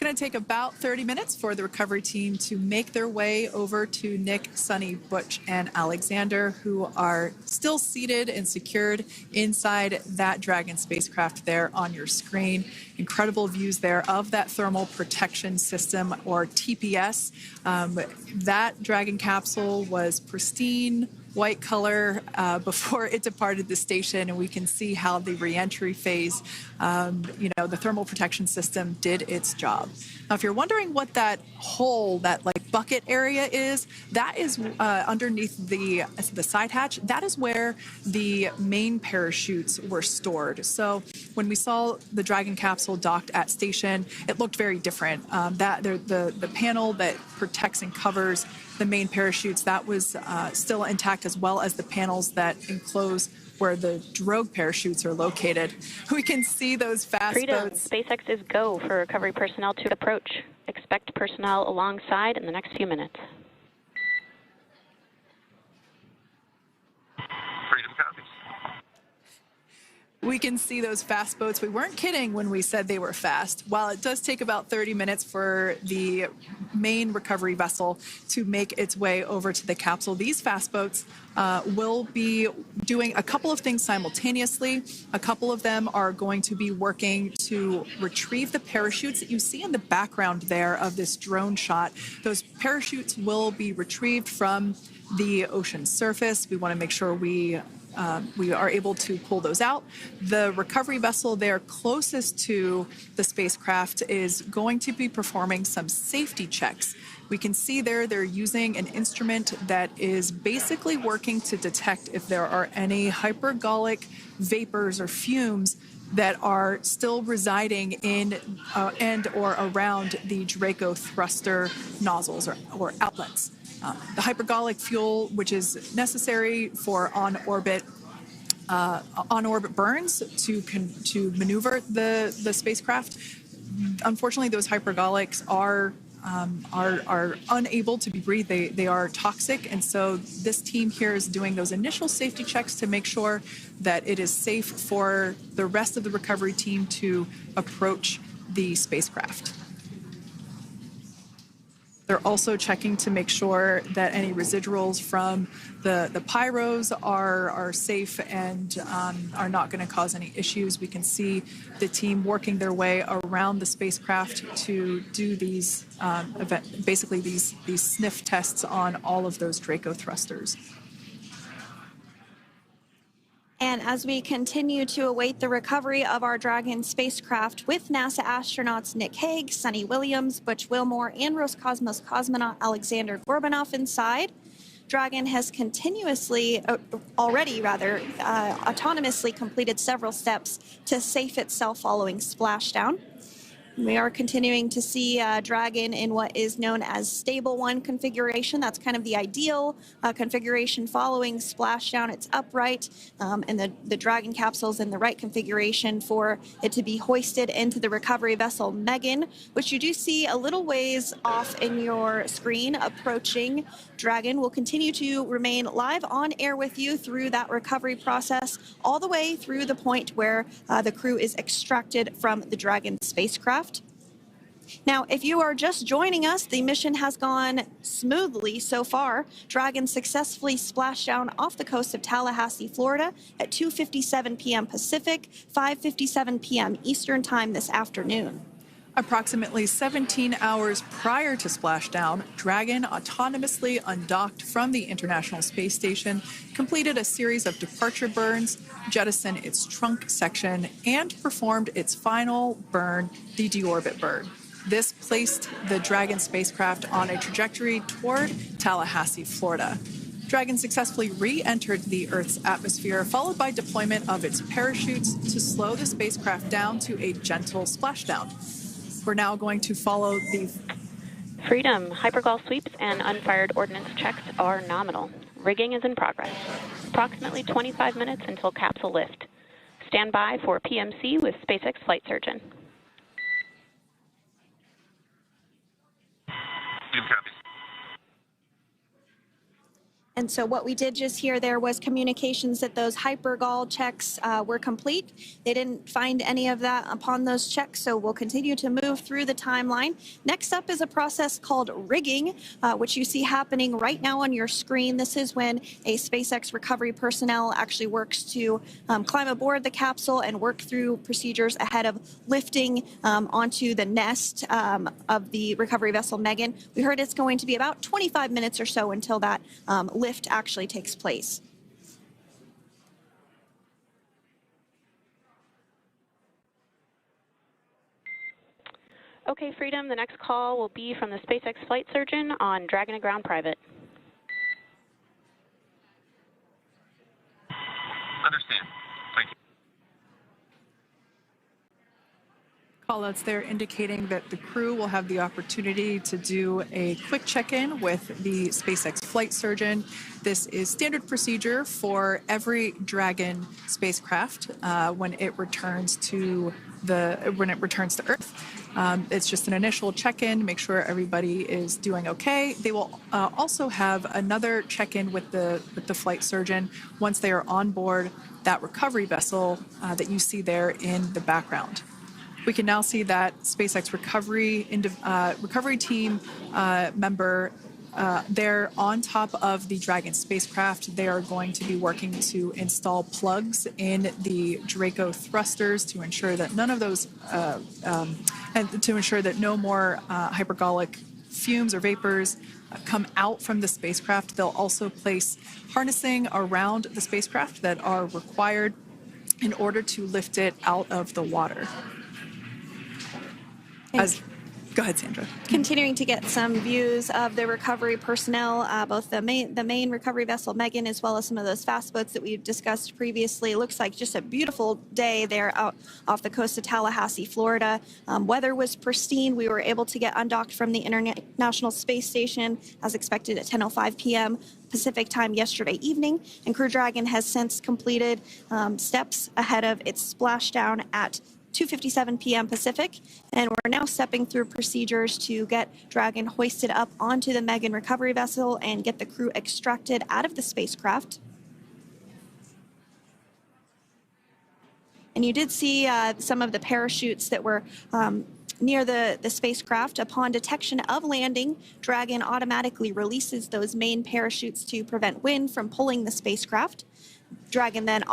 Speaker 1: It's going to take about 30 minutes for the recovery team to make their way over to Nick, Sunny, Butch, and Alexander, who are still seated and secured inside that Dragon spacecraft there on your screen. Incredible views there of that thermal protection system, or TPS. That Dragon capsule was pristine, white color before it departed the station, and we can see how the reentry phase, the thermal protection system did its job. Now, if you're wondering what that hole, that like bucket area is, that is underneath the side hatch. That is where the main parachutes were stored. So when we saw the Dragon capsule docked at station, it looked very different. The panel that protects and covers the main parachutes, that was still intact, as well as the panels that enclose where the drogue parachutes are located. We can see those fast
Speaker 3: Freedom.
Speaker 1: boats.
Speaker 3: SpaceX is go for recovery personnel to approach. Expect personnel alongside in the next few minutes.
Speaker 4: Freedom copies.
Speaker 1: We can see those fast boats. We weren't kidding when we said they were fast. While it does take about 30 minutes for the main recovery vessel to make its way over to the capsule, these fast boats will be doing a couple of things simultaneously. A couple of them are going to be working to retrieve the parachutes that you see in the background there of this drone shot. Those parachutes will be retrieved from the ocean surface. We want to make sure we are able to pull those out. The recovery vessel there closest to the spacecraft is going to be performing some safety checks. We can see there they're using an instrument that is basically working to detect if there are any hypergolic vapors or fumes that are still residing in and or around the Draco thruster nozzles or outlets. The hypergolic fuel, which is necessary for on-orbit burns to maneuver the spacecraft. Unfortunately, those hypergolics are unable to be breathed. They are toxic, and so this team here is doing those initial safety checks to make sure that it is safe for the rest of the recovery team to approach the spacecraft. They're also checking to make sure that any residuals from the pyros are safe and are not going to cause any issues. We can see the team working their way around the spacecraft to do these basically these sniff tests on all of those Draco thrusters.
Speaker 2: And as we continue to await the recovery of our Dragon spacecraft with NASA astronauts Nick Hague, Sunny Williams, Butch Wilmore, and Roscosmos cosmonaut Alexander Gorbanov inside, Dragon has autonomously completed several steps to safe itself following splashdown. We are continuing to see Dragon in what is known as stable 1 configuration. That's kind of the ideal configuration following splashdown. It's upright, and the Dragon capsule is in the right configuration for it to be hoisted into the recovery vessel Megan, which you do see a little ways off in your screen approaching. Dragon will continue to remain live on air with you through that recovery process, all the way through the point where the crew is extracted from the Dragon spacecraft. Now, if you are just joining us, the mission has gone smoothly so far. Dragon successfully splashed down off the coast of Tallahassee, Florida at 2:57 p.m. Pacific, 5:57 p.m. Eastern Time this afternoon.
Speaker 1: Approximately 17 hours prior to splashdown, Dragon autonomously undocked from the International Space Station, completed a series of departure burns, jettisoned its trunk section, and performed its final burn, the deorbit burn. This placed the Dragon spacecraft on a trajectory toward Tallahassee, Florida. Dragon successfully re-entered the Earth's atmosphere, followed by deployment of its parachutes to slow the spacecraft down to a gentle splashdown. We're now going to follow the
Speaker 3: Freedom. Hypergol sweeps and unfired ordnance checks are nominal. Rigging is in progress. Approximately 25 minutes until capsule lift. Stand by for PMC with SpaceX flight surgeon.
Speaker 2: And so what we did just hear there was communications that those hypergol checks were complete. They didn't find any of that upon those checks, so we'll continue to move through the timeline. Next up is a process called rigging, which you see happening right now on your screen. This is when a SpaceX recovery personnel actually works to climb aboard the capsule and work through procedures ahead of lifting onto the nest of the recovery vessel Megan. We heard it's going to be about 25 minutes or so until that lift actually takes place.
Speaker 3: Okay, Freedom, the next call will be from the SpaceX flight surgeon on Dragon to Ground Private.
Speaker 4: Understand. Thank you.
Speaker 1: Callouts there indicating that the crew will have the opportunity to do a quick check-in with the SpaceX flight surgeon. This is standard procedure for every Dragon spacecraft when it returns to Earth. It's just an initial check-in, make sure everybody is doing okay. They will also have another check-in with the flight surgeon once they are on board that recovery vessel that you see there in the background. We can now see that SpaceX recovery team member they're on top of the Dragon spacecraft. They are going to be working to install plugs in the Draco thrusters to ensure that none of those, and to ensure that no more hypergolic fumes or vapors come out from the spacecraft. They'll also place harnessing around the spacecraft that are required in order to lift it out of the water. Go ahead, Sandra.
Speaker 2: Continuing to get some views of the recovery personnel, both the main recovery vessel Megan, as well as some of those fast boats that we've discussed previously. It looks like just a beautiful day there out off the coast of Tallahassee, Florida. Weather was pristine. We were able to get undocked from the International Space Station as expected at 10:05 p.m. Pacific time yesterday evening, and Crew Dragon has since completed steps ahead of its splashdown at 2:57 p.m. Pacific, and we're now stepping through procedures to get Dragon hoisted up onto the Megan recovery vessel and get the crew extracted out of the spacecraft. And you did see some of the parachutes that were near the spacecraft. Upon detection of landing, Dragon automatically releases those main parachutes to prevent wind from pulling the spacecraft. Dragon then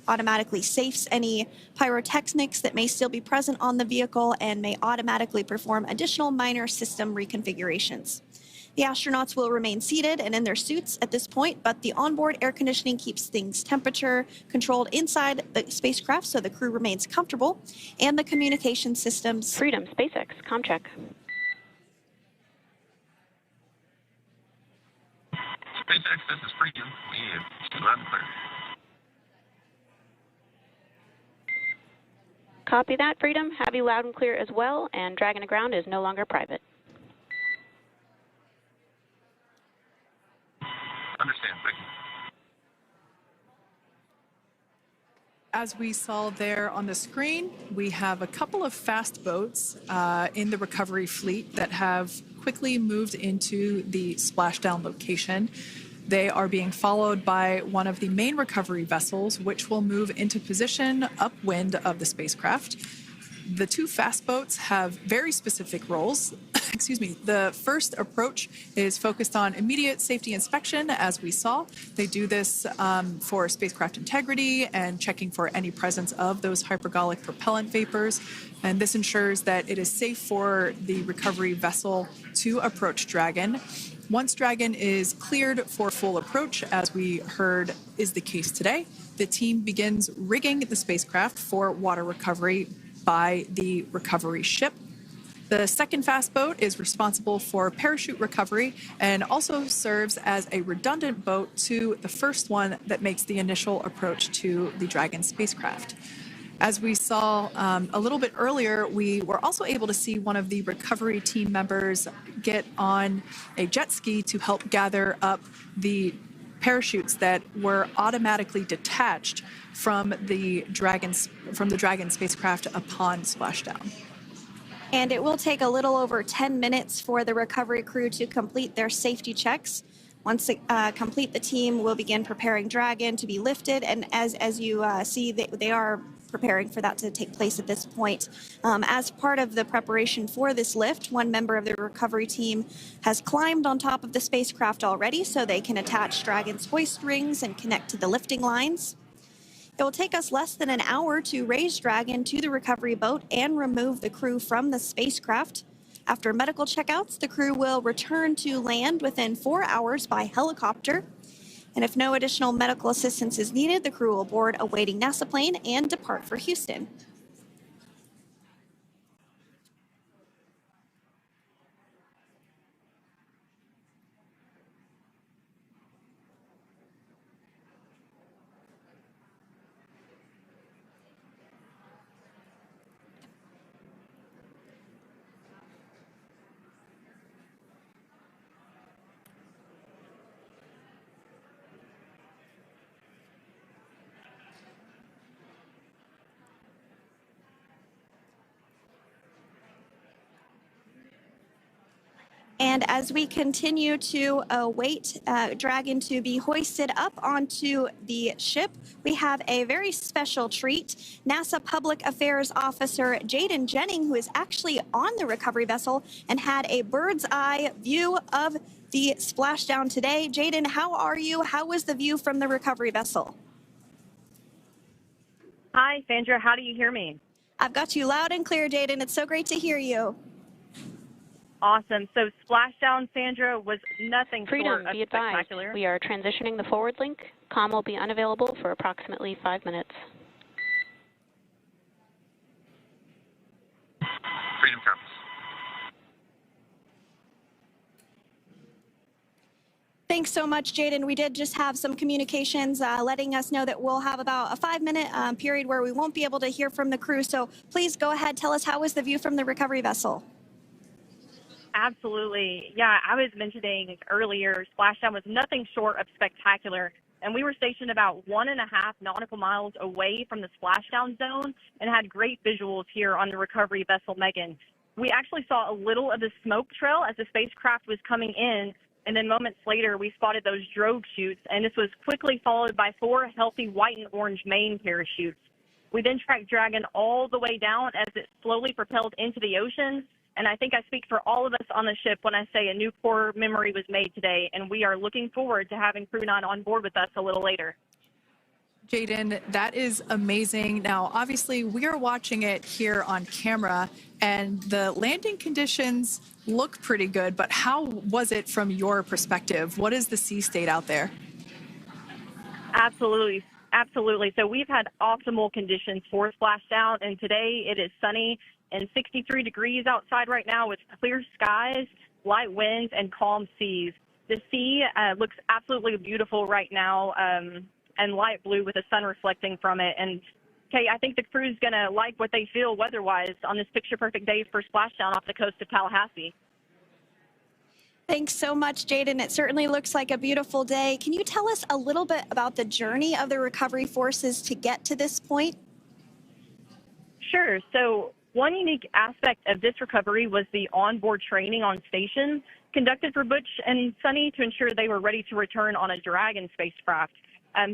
Speaker 2: automatically safes any pyrotechnics that may still be present on the vehicle and may automatically perform additional minor system reconfigurations. The astronauts will remain seated and in their suits at this point, but the onboard air conditioning keeps things temperature controlled inside the spacecraft so the crew remains comfortable, and the communication systems.
Speaker 3: Freedom, SpaceX, ComCheck.
Speaker 4: SpaceX, this is Freedom. We have loud and clear.
Speaker 3: Copy that, Freedom. Have you loud and clear as well, and Dragon to Ground is no longer private.
Speaker 4: Understand, thank you.
Speaker 1: As we saw there on the screen, we have a couple of fast boats in the recovery fleet that have quickly moved into the splashdown location. They are being followed by one of the main recovery vessels, which will move into position upwind of the spacecraft. The two fast boats have very specific roles. Excuse me. The first approach is focused on immediate safety inspection, as we saw. They do this for spacecraft integrity and checking for any presence of those hypergolic propellant vapors. And this ensures that it is safe for the recovery vessel to approach Dragon. Once Dragon is cleared for full approach, as we heard is the case today, the team begins rigging the spacecraft for water recovery by the recovery ship. The second fast boat is responsible for parachute recovery and also serves as a redundant boat to the first one that makes the initial approach to the Dragon spacecraft. As we saw a little bit earlier, we were also able to see one of the recovery team members get on a jet ski to help gather up the parachutes that were automatically detached from the Dragon spacecraft upon splashdown.
Speaker 2: And it will take a little over 10 minutes for the recovery crew to complete their safety checks. Once they complete, the team will begin preparing Dragon to be lifted, and as you see, they are preparing for that to take place at this point. As part of the preparation for this lift, one member of the recovery team has climbed on top of the spacecraft already so they can attach Dragon's hoist rings and connect to the lifting lines. It will take us less than an hour to raise Dragon to the recovery boat and remove the crew from the spacecraft. After medical checkouts, the crew will return to land within 4 hours by helicopter. And if no additional medical assistance is needed, the crew will board a waiting NASA plane and depart for Houston. And as we continue to await Dragon to be hoisted up onto the ship, we have a very special treat. NASA Public Affairs Officer Jaden Jennings, who is actually on the recovery vessel and had a bird's eye view of the splashdown today. Jaden, how are you? How was the view from the recovery vessel?
Speaker 5: Hi, Sandra. How do you hear me?
Speaker 2: I've got you loud and clear, Jaden. It's so great to hear you.
Speaker 5: Awesome. So splashdown, Sandra, was nothing short of
Speaker 3: be advised.
Speaker 5: spectacular.
Speaker 3: We are transitioning the forward link. Comm will be unavailable for approximately 5 minutes.
Speaker 4: Freedom compass.
Speaker 2: Thanks so much, Jaden. We did just have some communications letting us know that we'll have about a 5-minute period where we won't be able to hear from the crew. So please go ahead, tell us, how was the view from the recovery vessel?
Speaker 5: Absolutely. Yeah, I was mentioning earlier, splashdown was nothing short of spectacular. And we were stationed about 1.5 nautical miles away from the splashdown zone and had great visuals here on the recovery vessel Megan. We actually saw a little of the smoke trail as the spacecraft was coming in, and then moments later we spotted those drogue chutes, and this was quickly followed by 4 healthy white and orange main parachutes. We then tracked Dragon all the way down as it slowly propelled into the ocean. And I think I speak for all of us on the ship when I say a new core memory was made today, and we are looking forward to having Crew 9 on board with us a little later.
Speaker 1: Jaden, that is amazing. Now, obviously, we are watching it here on camera, and the landing conditions look pretty good, but how was it from your perspective? What is the sea state out there?
Speaker 5: Absolutely. Absolutely. So we've had optimal conditions for splashdown, and today it is sunny and 63 degrees outside right now with clear skies, light winds, and calm seas. The sea looks absolutely beautiful right now, and light blue with the sun reflecting from it. And Kay, I think the crew's going to like what they feel weather-wise on this picture-perfect day for splashdown off the coast of Tallahassee.
Speaker 2: Thanks so much, Jaden. It certainly looks like a beautiful day. Can you tell us a little bit about the journey of the recovery forces to get to this point?
Speaker 5: Sure. So one unique aspect of this recovery was the onboard training on station conducted for Butch and Sunny to ensure they were ready to return on a Dragon spacecraft.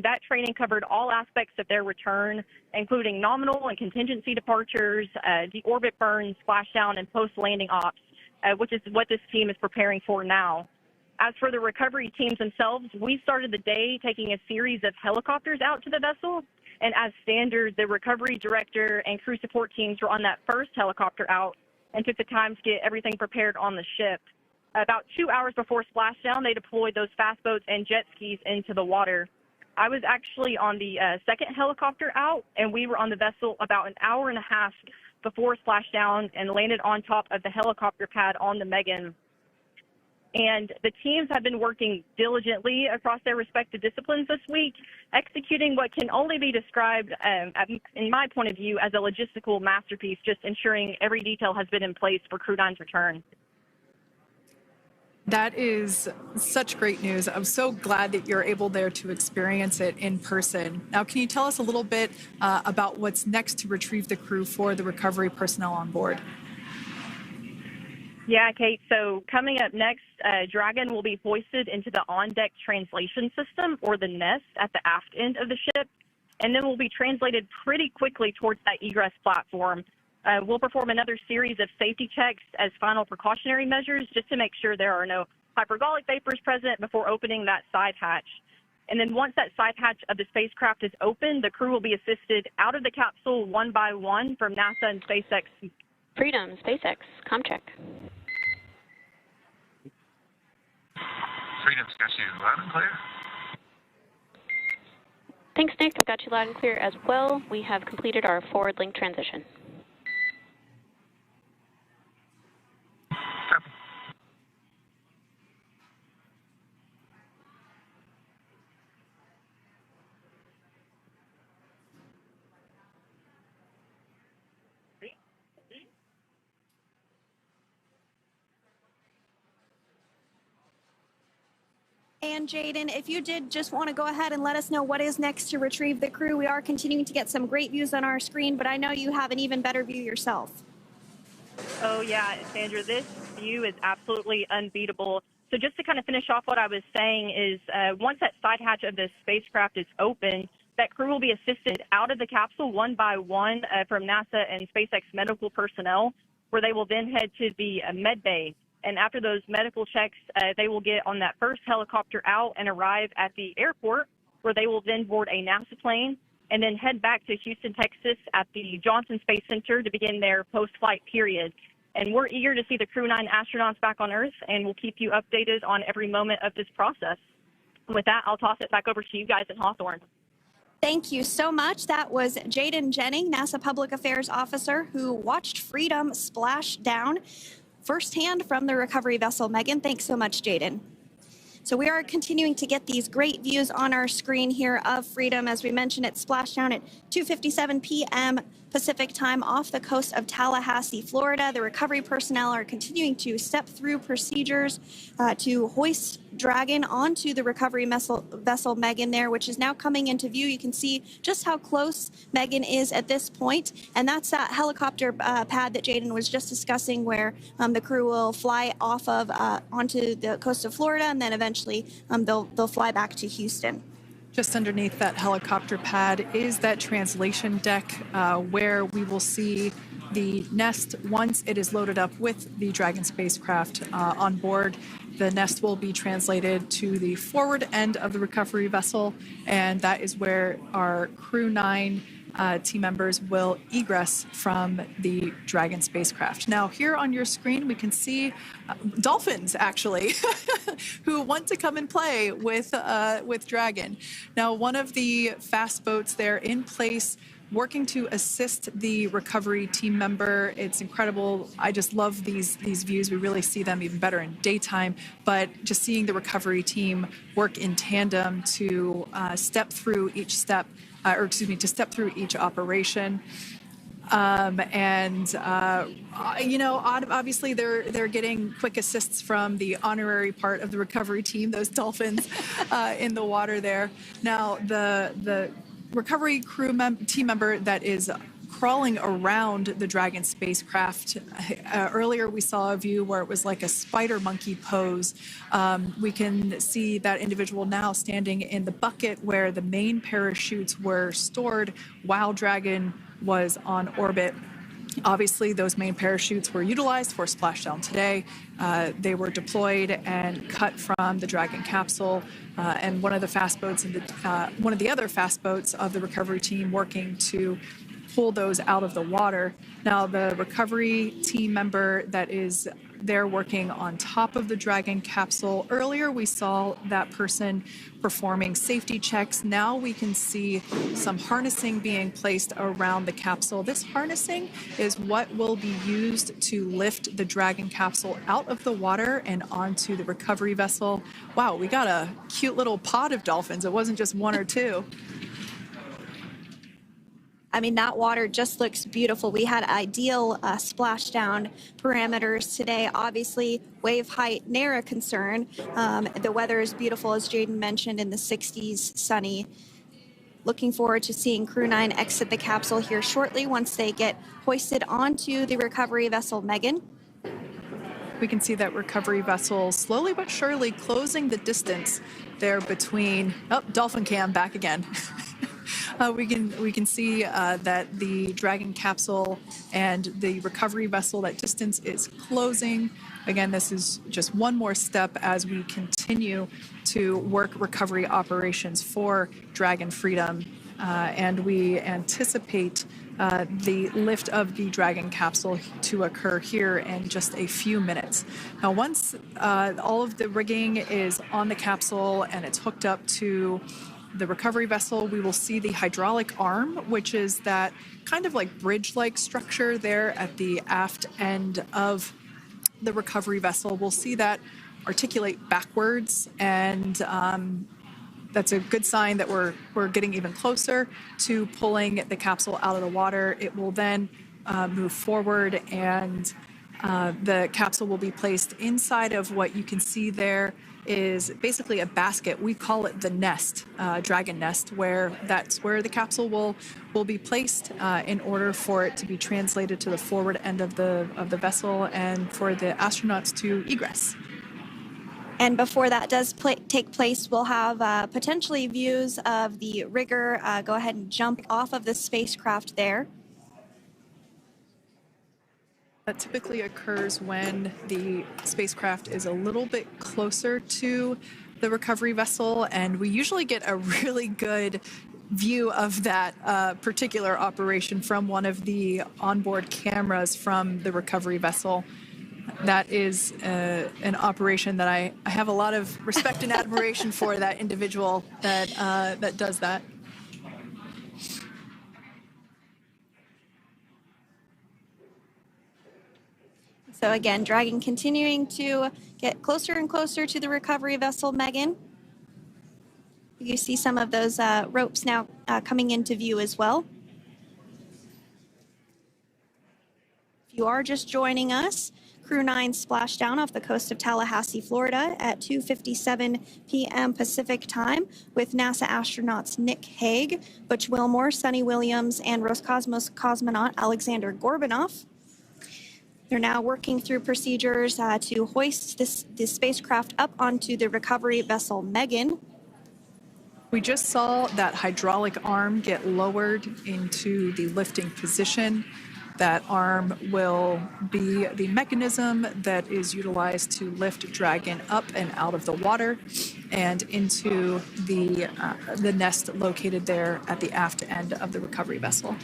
Speaker 5: That training covered all aspects of their return, including nominal and contingency departures, deorbit burns, splashdown, and post-landing ops, which is what this team is preparing for now. As for the recovery teams themselves, we started the day taking a series of helicopters out to the vessel. And as standard, the recovery director and crew support teams were on that first helicopter out and took the time to get everything prepared on the ship. About 2 hours before splashdown, they deployed those fast boats and jet skis into the water. I was actually on the second helicopter out, and we were on the vessel about an hour and a half before splashdown and landed on top of the helicopter pad on the Megan. And the teams have been working diligently across their respective disciplines this week, executing what can only be described, in my point of view, as a logistical masterpiece, just ensuring every detail has been in place for Crew 9's return.
Speaker 1: That is such great news. I'm so glad that you're able there to experience it in person. Now, can you tell us a little bit about what's next to retrieve the crew for the recovery personnel on board?
Speaker 5: Yeah, Kate. So coming up next, Dragon will be hoisted into the on-deck translation system, or the nest, at the aft end of the ship, and then will be translated pretty quickly towards that egress platform. We'll perform another series of safety checks as final precautionary measures just to make sure there are no hypergolic vapors present before opening that side hatch. And then once that side hatch of the spacecraft is open, the crew will be assisted out of the capsule one by one from NASA and SpaceX.
Speaker 3: Freedom, SpaceX, ComCheck.
Speaker 4: Freedom's got you loud and clear.
Speaker 3: Thanks, Nick. I've got you loud and clear as well. We have completed our forward link transition.
Speaker 4: Copy.
Speaker 2: And Jaden, if you did just want to go ahead and let us know what is next to retrieve the crew, we are continuing to get some great views on our screen, but I know you have an even better view yourself.
Speaker 5: Oh, yeah, Sandra, this view is absolutely unbeatable. So just to kind of finish off what I was saying is once that side hatch of the spacecraft is open, that crew will be assisted out of the capsule one by one from NASA and SpaceX medical personnel, where they will then head to the med bay. And after those medical checks, they will get on that first helicopter out and arrive at the airport, where they will then board a NASA plane and then head back to Houston, Texas at the Johnson Space Center to begin their post-flight period. And we're eager to see the Crew 9 astronauts back on Earth, and we'll keep you updated on every moment of this process. With that, I'll toss it back over to you guys in Hawthorne.
Speaker 2: Thank you so much. That was Jaden Jennings, NASA Public Affairs Officer, who watched Freedom splash down firsthand from the recovery vessel. Megan, thanks so much, Jaden. So we are continuing to get these great views on our screen here of Freedom. As we mentioned, it splashed down at 2:57 p.m. Pacific time off the coast of Tallahassee, Florida. The recovery personnel are continuing to step through procedures to hoist Dragon onto the recovery vessel Megan there, which is now coming into view. You can see just how close Megan is at this point. And that's that helicopter pad that Jaden was just discussing, where the crew will fly off of onto the coast of Florida, and then eventually they'll fly back to Houston.
Speaker 1: Just underneath that helicopter pad is that translation deck where we will see the nest once it is loaded up with the Dragon spacecraft on board. The nest will be translated to the forward end of the recovery vessel, and that is where our Crew 9 team members will egress from the Dragon spacecraft. Now, here on your screen, we can see dolphins, actually, who want to come and play with Dragon. Now, one of the fast boats there in place, working to assist the recovery team member. It's incredible. I just love these views. We really see them even better in daytime, but just seeing the recovery team work in tandem to step through each step, to step through each operation. Obviously they're getting quick assists from the honorary part of the recovery team, those dolphins in the water there. Now, the recovery team member that is crawling around the Dragon spacecraft. Earlier, we saw a view where it was like a spider monkey pose. We can see that individual now standing in the bucket where the main parachutes were stored while Dragon was on orbit. Obviously, those main parachutes were utilized for splashdown today. They were deployed and cut from the Dragon capsule, and one of the fast boats one of the other fast boats of the recovery team working to pull those out of the water. Now, the recovery team member that is there working on top of the Dragon capsule. Earlier, we saw that person performing safety checks. Now we can see some harnessing being placed around the capsule. This harnessing is what will be used to lift the Dragon capsule out of the water and onto the recovery vessel. Wow, we got a cute little pod of dolphins. It wasn't just one or two.
Speaker 2: I mean, that water just looks beautiful. We had ideal splashdown parameters today. Obviously, wave height, ne'er a concern. The weather is beautiful, as Jaden mentioned, in the 60s, sunny. Looking forward to seeing Crew 9 exit the capsule here shortly once they get hoisted onto the recovery vessel Megan.
Speaker 1: We can see that recovery vessel slowly but surely closing the distance there between, oh, dolphin cam back again. We can see that the Dragon capsule and the recovery vessel, that distance is closing. Again, this is just one more step as we continue to work recovery operations for Dragon Freedom, and we anticipate the lift of the Dragon capsule to occur here in just a few minutes. Now, once all of the rigging is on the capsule and it's hooked up to the recovery vessel, we will see the hydraulic arm, which is that kind of like bridge-like structure there at the aft end of the recovery vessel. We'll see that articulate backwards, and that's a good sign that we're getting even closer to pulling the capsule out of the water. It will then move forward, and the capsule will be placed inside of what you can see there is basically a basket. We call it the nest, Dragon nest, where that's where the capsule will be placed in order for it to be translated to the forward end of the vessel and for the astronauts to egress.
Speaker 2: And before that does take place, we'll have potentially views of the rigger go ahead and jump off of the spacecraft there.
Speaker 1: That typically occurs when the spacecraft is a little bit closer to the recovery vessel, and we usually get a really good view of that particular operation from one of the onboard cameras from the recovery vessel. That is an operation that I have a lot of respect and admiration for, that individual that does that.
Speaker 2: So again, Dragon continuing to get closer and closer to the recovery vessel, Megan. You see some of those ropes now coming into view as well. If you are just joining us, Crew 9 splashed down off the coast of Tallahassee, Florida at 2:57 p.m. Pacific time with NASA astronauts Nick Hague, Butch Wilmore, Sunny Williams, and Roscosmos cosmonaut Alexander Gorbanov. They're now working through procedures to hoist this spacecraft up onto the recovery vessel Megan.
Speaker 1: We just saw that hydraulic arm get lowered into the lifting position. That arm will be the mechanism that is utilized to lift Dragon up and out of the water and into the nest located there at the aft end of the recovery vessel.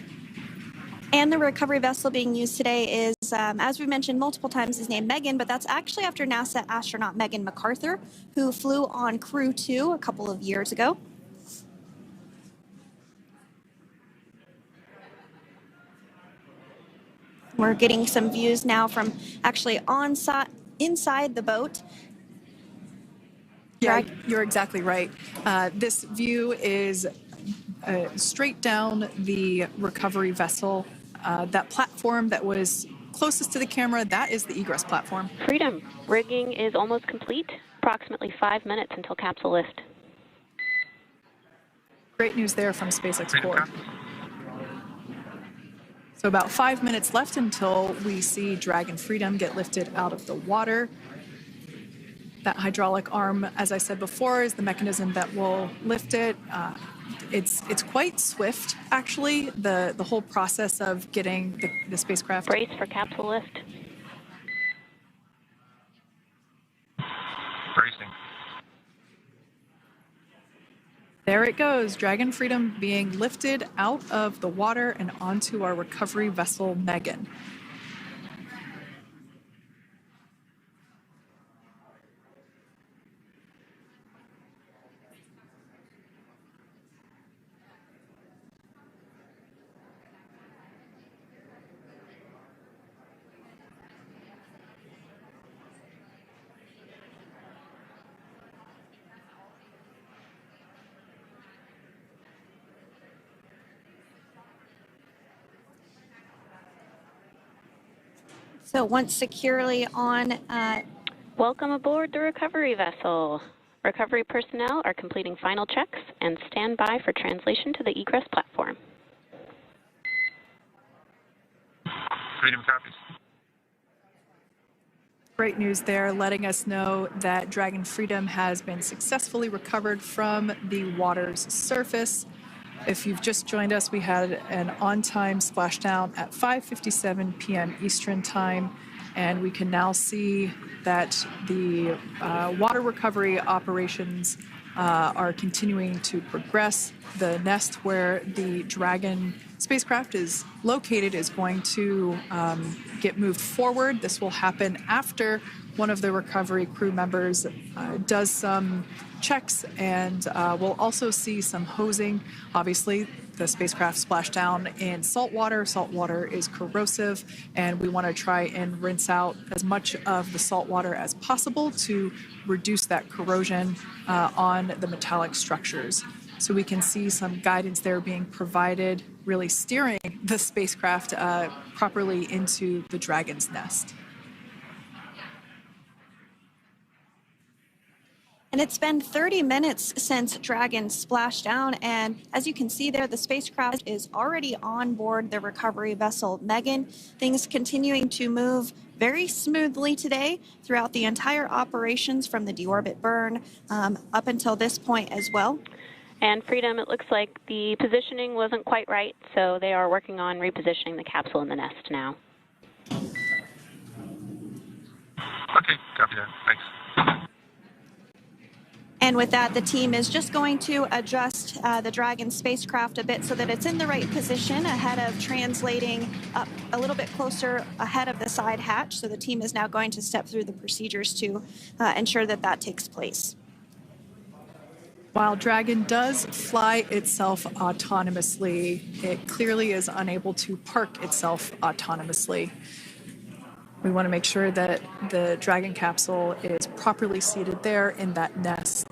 Speaker 2: And the recovery vessel being used today is, as we mentioned multiple times, is named Megan, but that's actually after NASA astronaut Megan McArthur, who flew on Crew 2 a couple of years ago. We're getting some views now from actually inside the boat.
Speaker 1: Yeah, you're exactly right. This view is straight down the recovery vessel. That platform that was closest to the camera, that is the egress platform.
Speaker 3: Freedom, rigging is almost complete. Approximately 5 minutes until capsule lift.
Speaker 1: Great news there from SpaceX Core. So about 5 minutes left until we see Dragon Freedom get lifted out of the water. That hydraulic arm, as I said before, is the mechanism that will lift it. It's quite swift, actually, the whole process of getting the spacecraft.
Speaker 3: Brace for capsule lift.
Speaker 4: Bracing.
Speaker 1: There it goes, Dragon Freedom being lifted out of the water and onto our recovery vessel, Megan.
Speaker 2: So once securely on...
Speaker 3: Welcome aboard the recovery vessel. Recovery personnel are completing final checks and stand by for translation to the egress platform.
Speaker 4: Freedom copies.
Speaker 1: Great news there, letting us know that Dragon Freedom has been successfully recovered from the water's surface. If you've just joined us, we had an on-time splashdown at 5:57 p.m. Eastern Time, and we can now see that the water recovery operations are continuing to progress. The nest where the Dragon spacecraft is located is going to get moved forward. This will happen after one of the recovery crew members does some checks, and we'll also see some hosing. Obviously, the spacecraft splashed down in salt water. Salt water is corrosive, and we want to try and rinse out as much of the salt water as possible to reduce that corrosion on the metallic structures. So we can see some guidance there being provided, really steering the spacecraft properly into the Dragon's nest.
Speaker 2: And it's been 30 minutes since Dragon splashed down, and as you can see there, the spacecraft is already on board the recovery vessel Megan. Things continuing to move very smoothly today throughout the entire operations from the deorbit burn up until this point as well.
Speaker 3: And Freedom, it looks like the positioning wasn't quite right, so they are working on repositioning the capsule in the nest now.
Speaker 4: Okay, copy that. Thanks.
Speaker 2: And with that, the team is just going to adjust the Dragon spacecraft a bit so that it's in the right position ahead of translating up a little bit closer ahead of the side hatch. So the team is now going to step through the procedures to ensure that that takes place.
Speaker 1: While Dragon does fly itself autonomously, it clearly is unable to park itself autonomously. We want to make sure that the Dragon capsule is properly seated there in that nest.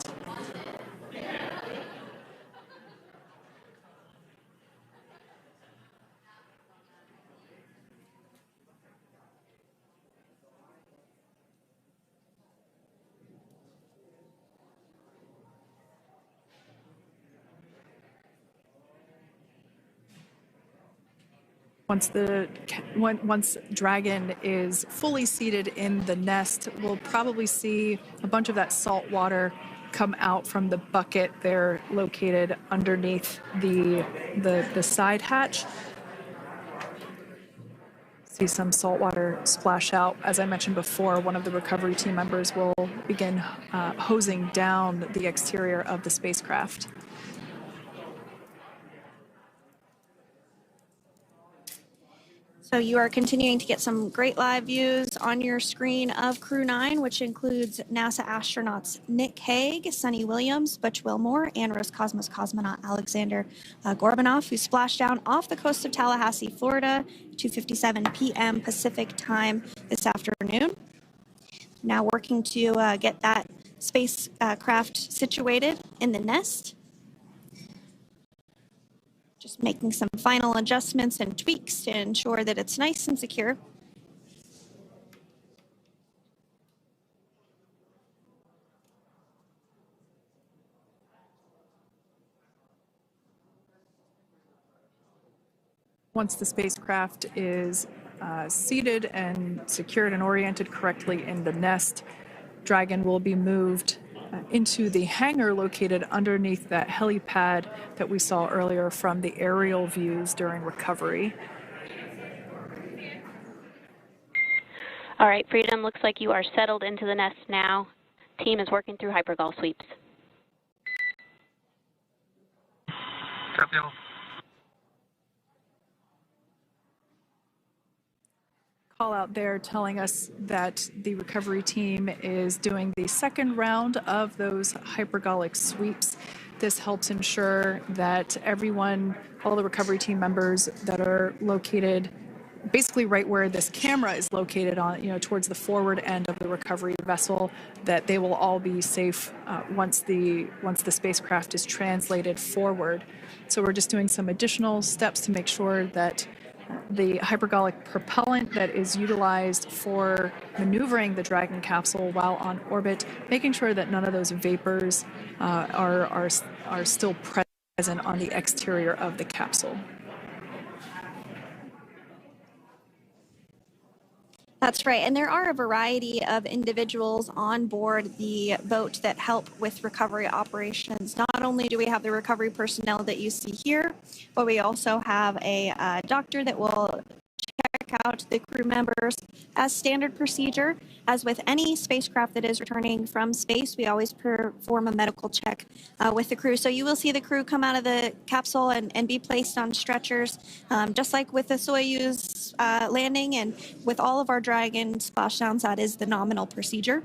Speaker 1: Once Dragon is fully seated in the nest, we'll probably see a bunch of that salt water come out from the bucket there located underneath the side hatch. See some salt water splash out. As I mentioned before, one of the recovery team members will begin hosing down the exterior of the spacecraft.
Speaker 2: So you are continuing to get some great live views on your screen of Crew 9, which includes NASA astronauts Nick Hague, Sunny Williams, Butch Wilmore, and Roscosmos cosmonaut Alexander Gorbanov, who splashed down off the coast of Tallahassee, Florida, 2:57 p.m. Pacific time this afternoon. Now working to get that spacecraft situated in the nest. Just making some final adjustments and tweaks to ensure that it's nice and secure.
Speaker 1: Once the spacecraft is seated and secured and oriented correctly in the nest, Dragon will be moved into the hangar located underneath that helipad that we saw earlier from the aerial views during recovery.
Speaker 3: All right, Freedom, looks like you are settled into the nest now. Team is working through hypergol sweeps.
Speaker 4: Copy all.
Speaker 1: Call out there telling us that the recovery team is doing the second round of those hypergolic sweeps. This helps ensure that everyone, all the recovery team members that are located basically right where this camera is located on, towards the forward end of the recovery vessel, that they will all be safe once the spacecraft is translated forward. So we're just doing some additional steps to make sure that the hypergolic propellant that is utilized for maneuvering the Dragon capsule while on orbit, making sure that none of those vapors are still present on the exterior of the capsule.
Speaker 2: That's right. And there are a variety of individuals on board the boat that help with recovery operations. Not only do we have the recovery personnel that you see here, but we also have a doctor that will check out the crew members as standard procedure. As with any spacecraft that is returning from space, we always perform a medical check with the crew. So you will see the crew come out of the capsule and be placed on stretchers, just like with the Soyuz landing and with all of our Dragon splashdowns, that is the nominal procedure.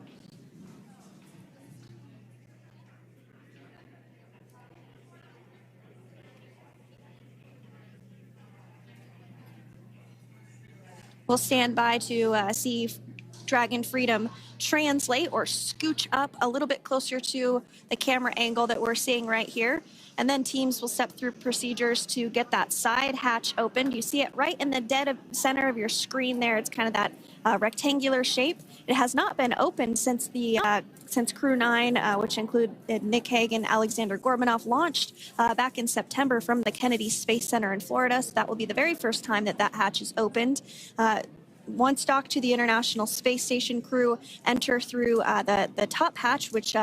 Speaker 2: We'll stand by to see Dragon Freedom translate or scooch up a little bit closer to the camera angle that we're seeing right here. And then teams will step through procedures to get that side hatch opened. You see it right in the dead center of your screen there. It's kind of that rectangular shape. It has not been opened since Crew 9, which include Nick Hague and Alexander Gorbanov, launched back in September from the Kennedy Space Center in Florida. So that will be the very first time that that hatch is opened. Once docked to the International Space Station, crew enter through the top hatch, which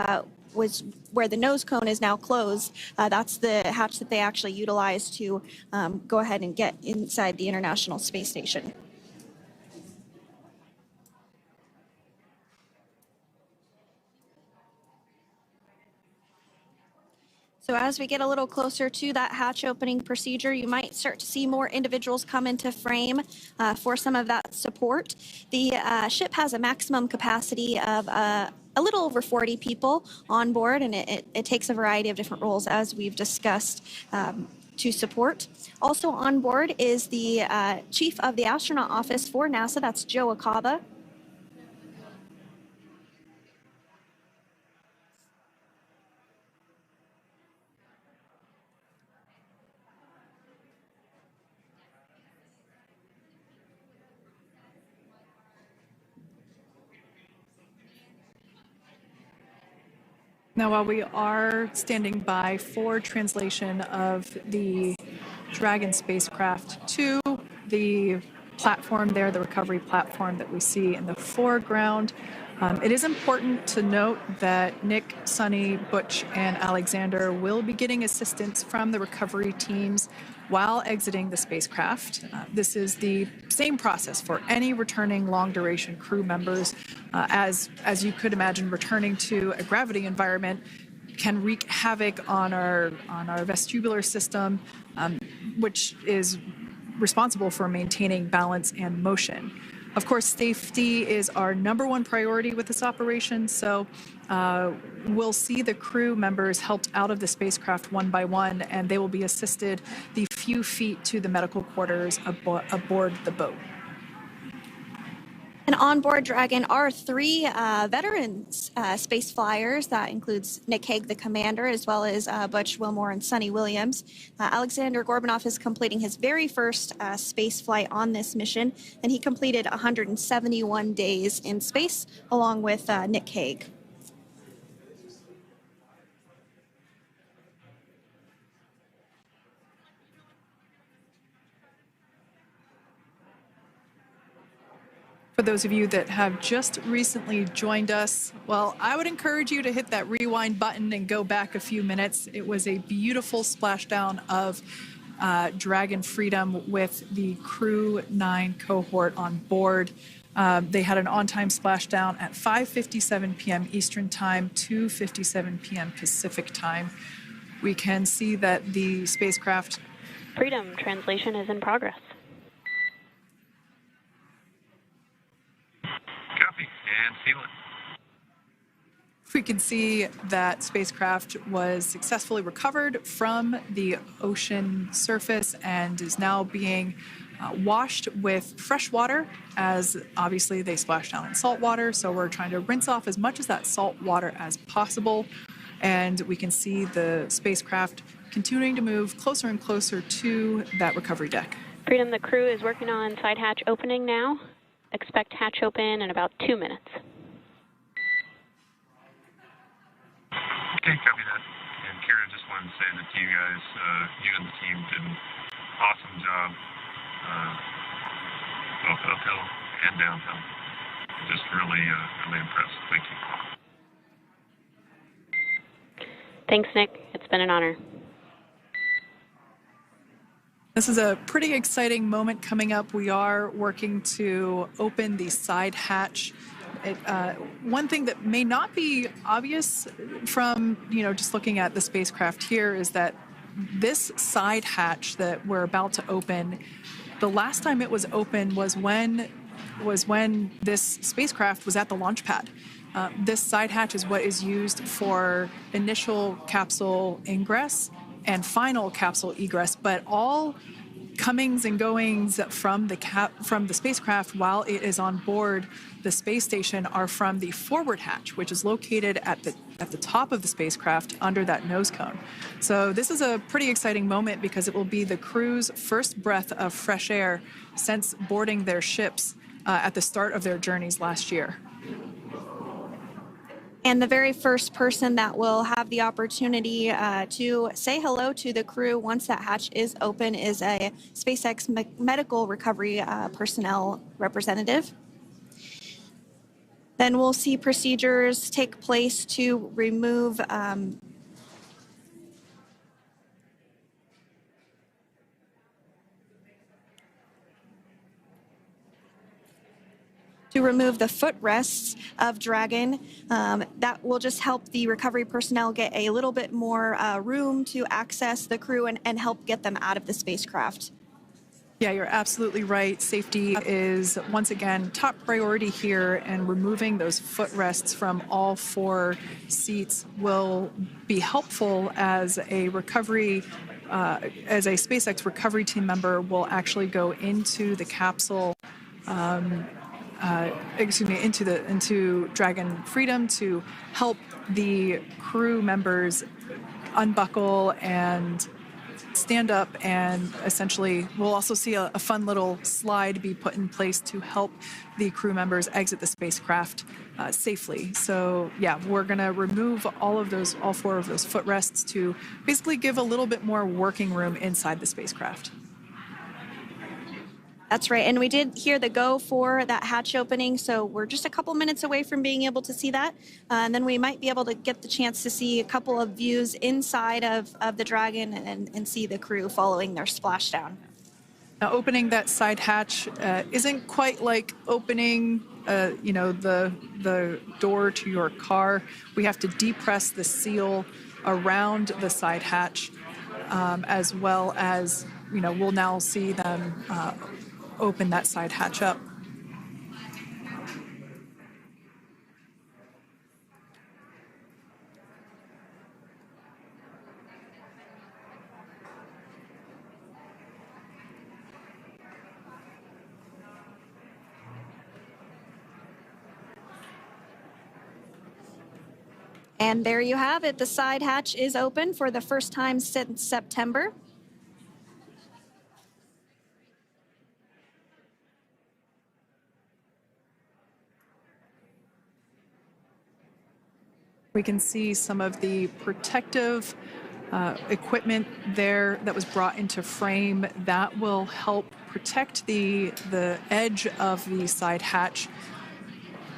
Speaker 2: was where the nose cone is now closed. That's the hatch that they actually utilize to go ahead and get inside the International Space Station. So as we get a little closer to that hatch opening procedure, you might start to see more individuals come into frame for some of that support. The ship has a maximum capacity of a little over 40 people on board, and it takes a variety of different roles, as we've discussed, to support. Also on board is the chief of the astronaut office for NASA, that's Joe Acaba.
Speaker 1: Now, while we are standing by for translation of the Dragon spacecraft to the platform there, the recovery platform that we see in the foreground, it is important to note that Nick, Sunny, Butch, and Alexander will be getting assistance from the recovery teams while exiting the spacecraft. This is the same process for any returning long-duration crew members. As you could imagine, returning to a gravity environment can wreak havoc on our vestibular system, which is responsible for maintaining balance and motion. Of course, safety is our #1 priority with this operation, so we'll see the crew members helped out of the spacecraft one by one, and they will be assisted the few feet to the medical quarters aboard the boat.
Speaker 2: And on board Dragon are 3 veterans space flyers. That includes Nick Hague, the commander, as well as Butch Wilmore and Sunny Williams. Alexander Gorbanov is completing his very first space flight on this mission, and he completed 171 days in space along with Nick Hague.
Speaker 1: For those of you that have just recently joined us, well, I would encourage you to hit that rewind button and go back a few minutes. It was a beautiful splashdown of Dragon Freedom with the Crew 9 cohort on board. They had an on-time splashdown at 5:57 p.m. Eastern Time, 2:57 p.m. Pacific Time. We can see that the spacecraft...
Speaker 3: Freedom translation is in progress.
Speaker 4: Copy, and seal it.
Speaker 1: We can see that spacecraft was successfully recovered from the ocean surface and is now being washed with fresh water, as obviously they splashed down in salt water. So we're trying to rinse off as much of that salt water as possible. And we can see the spacecraft continuing to move closer and closer to that recovery deck.
Speaker 3: Freedom, the crew is working on side hatch opening now. Expect hatch open in about 2 minutes.
Speaker 4: Okay, copy that. And Kira, just wanted to say that you guys, you and the team did an awesome job, both uphill and downhill.
Speaker 6: just really, really impressed. Thank you.
Speaker 3: Thanks, Nick. It's been an honor.
Speaker 1: This is a pretty exciting moment coming up. We are working to open the side hatch. One thing that may not be obvious from, just looking at the spacecraft here is that this side hatch that we're about to open, the last time it was open was when this spacecraft was at the launch pad. This side hatch is what is used for initial capsule ingress and final capsule egress, but all comings and goings from the spacecraft while it is on board the space station are from the forward hatch, which is located at the top of the spacecraft under that nose cone. So this is a pretty exciting moment because it will be the crew's first breath of fresh air since boarding their ships at the start of their journeys last year.
Speaker 2: And the very first person that will have the opportunity to say hello to the crew once that hatch is open is a SpaceX medical recovery personnel representative. Then we'll see procedures take place to remove the footrests of Dragon. That will just help the recovery personnel get a little bit more room to access the crew and help get them out of the spacecraft.
Speaker 1: Yeah, you're absolutely right. Safety is, once again, top priority here, and removing those footrests from all 4 seats will be helpful as a SpaceX recovery team member will actually go into the capsule into Dragon Freedom to help the crew members unbuckle and stand up, and essentially we'll also see a fun little slide be put in place to help the crew members exit the spacecraft safely. So yeah, we're going to remove all 4 of those footrests to basically give a little bit more working room inside the spacecraft.
Speaker 2: That's right. And we did hear the go for that hatch opening, so we're just a couple minutes away from being able to see that. And then we might be able to get the chance to see a couple of views inside of the Dragon and see the crew following their splashdown.
Speaker 1: Now, opening that side hatch isn't quite like opening the door to your car. We have to depress the seal around the side hatch, as well as, we'll now see them open that side hatch up.
Speaker 2: And there you have it. The side hatch is open for the first time since September.
Speaker 1: We can see some of the protective equipment there that was brought into frame that will help protect the edge of the side hatch,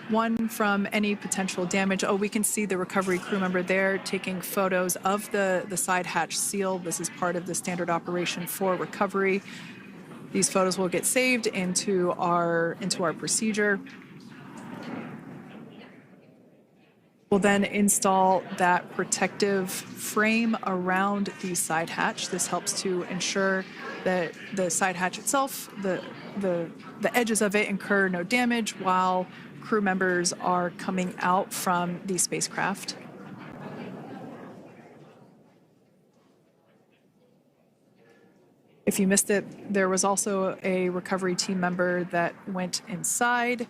Speaker 1: one, from any potential damage. Oh, we can see the recovery crew member there taking photos of the side hatch seal. This is part of the standard operation for recovery. These photos will get saved into our procedure. We'll then install that protective frame around the side hatch. This helps to ensure that the side hatch itself, the edges of it, incur no damage while crew members are coming out from the spacecraft. If you missed it, there was also a recovery team member that went inside.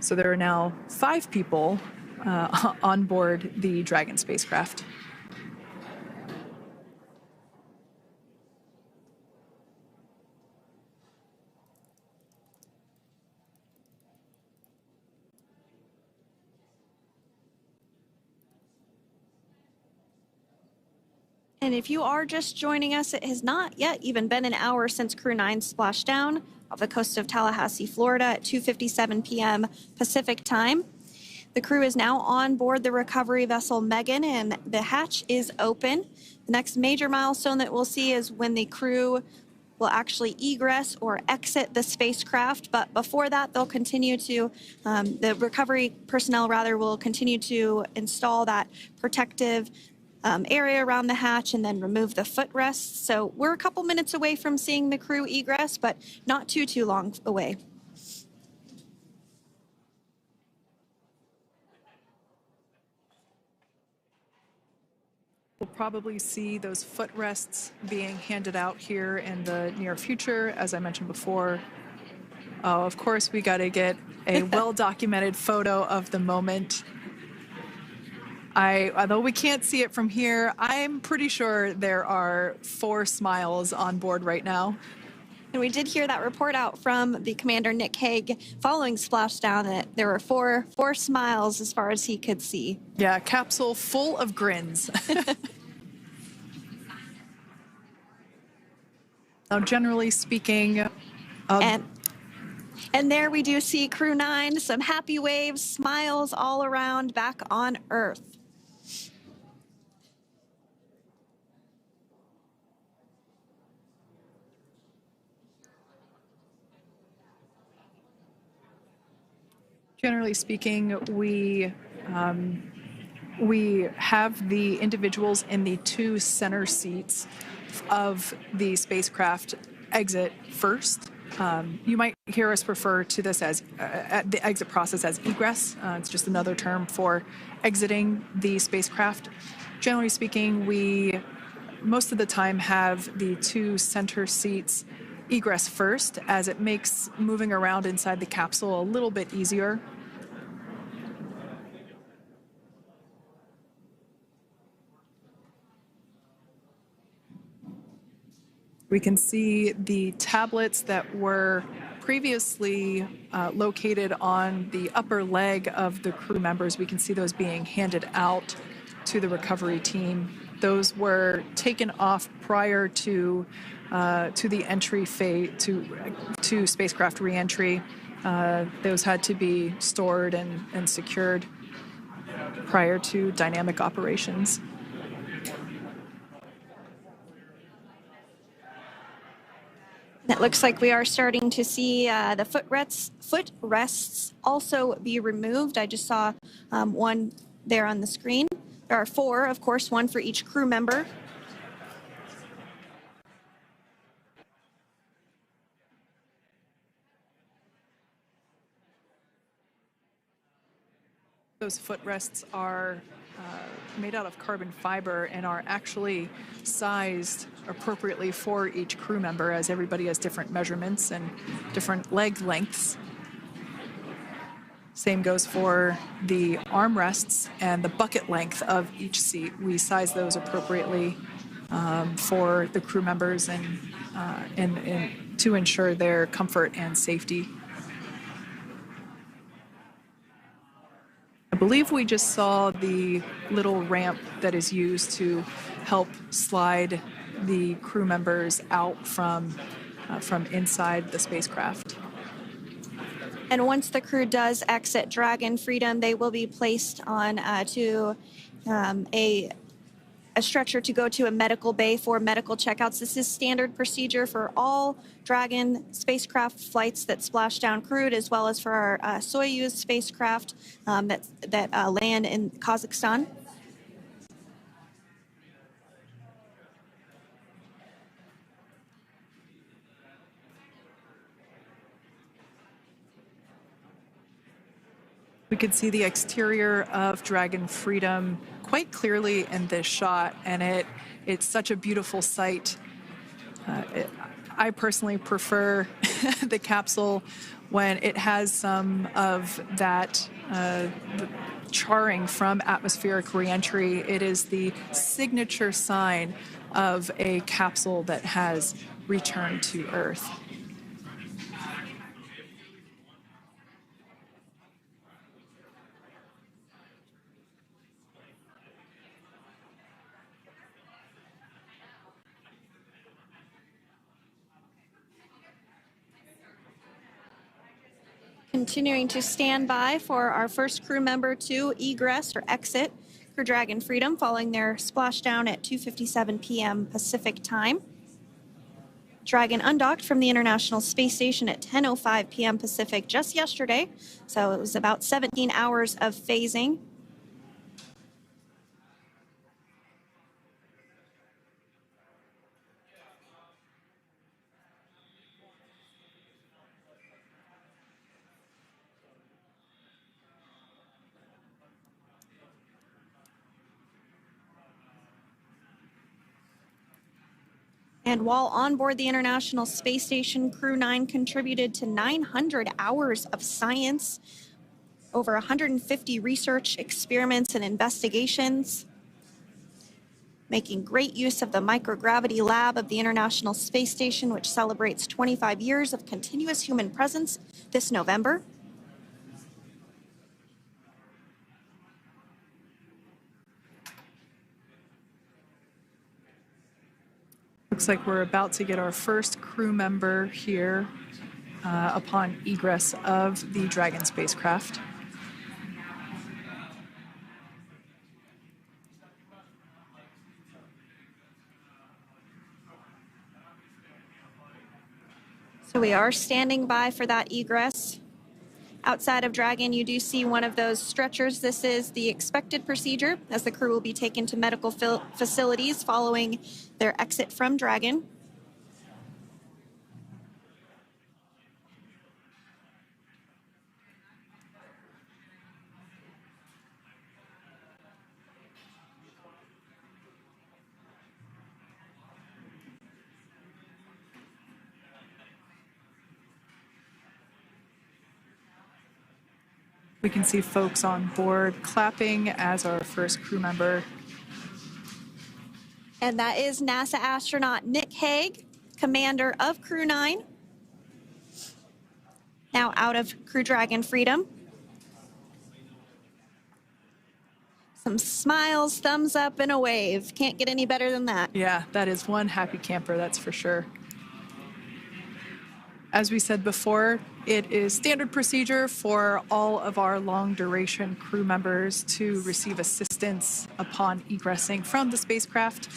Speaker 1: So there are now 5 people on board the Dragon spacecraft.
Speaker 2: And if you are just joining us, it has not yet even been an hour since Crew 9 splashed down off the coast of Tallahassee, Florida at 2:57 p.m. Pacific time. The crew is now on board the recovery vessel Megan, and the hatch is open. The next major milestone that we'll see is when the crew will actually egress or exit the spacecraft. But before that, they'll continue to, the recovery personnel rather, will continue to install that protective area around the hatch and then remove the footrests. So we're a couple minutes away from seeing the crew egress, but not too long away.
Speaker 1: We'll probably see those footrests being handed out here in the near future, as I mentioned before. Oh, of course, we got to get a well-documented photo of the moment. Although we can't see it from here, I'm pretty sure there are 4 smiles on board right now.
Speaker 2: And we did hear that report out from the commander, Nick Hague, following splashdown, that there were four smiles as far as he could see.
Speaker 1: Yeah, capsule full of grins. Now, generally speaking,
Speaker 2: and there we do see Crew 9, some happy waves, smiles all around back on Earth.
Speaker 1: generally speaking, we have the individuals in the 2 center seats of the spacecraft exit first. You might hear us refer to this as the exit process as egress. It's just another term for exiting the spacecraft. Generally speaking, we most of the time have the 2 center seats egress first, as it makes moving around inside the capsule a little bit easier. We can see the tablets that were previously located on the upper leg of the crew members. We can see those being handed out to the recovery team. Those were taken off prior to the entry phase, to spacecraft reentry. Those had to be stored and secured prior to dynamic operations.
Speaker 2: It looks like we are starting to see the footrests also be removed. I just saw one there on the screen. There are 4, of course, 1 for each crew member.
Speaker 1: Those footrests are made out of carbon fiber and are actually sized appropriately for each crew member, as everybody has different measurements and different leg lengths. Same goes for the armrests and the bucket length of each seat. We size those appropriately for the crew members and to ensure their comfort and safety. I believe we just saw the little ramp that is used to help slide the crew members out from inside the spacecraft.
Speaker 2: And once the crew does exit Dragon Freedom, they will be placed on to a stretcher to go to a medical bay for medical checkouts. This is standard procedure for all Dragon spacecraft flights that splash down crewed, as well as for our Soyuz spacecraft that land in Kazakhstan.
Speaker 1: We could see the exterior of Dragon Freedom quite clearly in this shot, and it's such a beautiful sight. I personally prefer the capsule when it has some of that charring from atmospheric reentry. It is the signature sign of a capsule that has returned to Earth.
Speaker 2: Continuing to stand by for our first crew member to egress or exit Crew Dragon Freedom following their splashdown at 2:57 p.m. Pacific time. Dragon undocked from the International Space Station at 10:05 p.m. Pacific just yesterday, so it was about 17 hours of phasing. And while on board the International Space Station, Crew 9 contributed to 900 hours of science, over 150 research experiments and investigations, making great use of the microgravity lab of the International Space Station, which celebrates 25 years of continuous human presence this November.
Speaker 1: Looks like we're about to get our first crew member here upon egress of the Dragon spacecraft.
Speaker 2: So we are standing by for that egress. Outside of Dragon, you do see one of those stretchers. This is the expected procedure as the crew will be taken to medical facilities following their exit from Dragon.
Speaker 1: We can see folks on board clapping as our first crew member.
Speaker 2: And that is NASA astronaut Nick Hague, commander of Crew 9, now out of Crew Dragon Freedom. Some smiles, thumbs up, and a wave. Can't get any better than that.
Speaker 1: Yeah, that is one happy camper, that's for sure. As we said before, it is standard procedure for all of our long-duration crew members to receive assistance upon egressing from the spacecraft.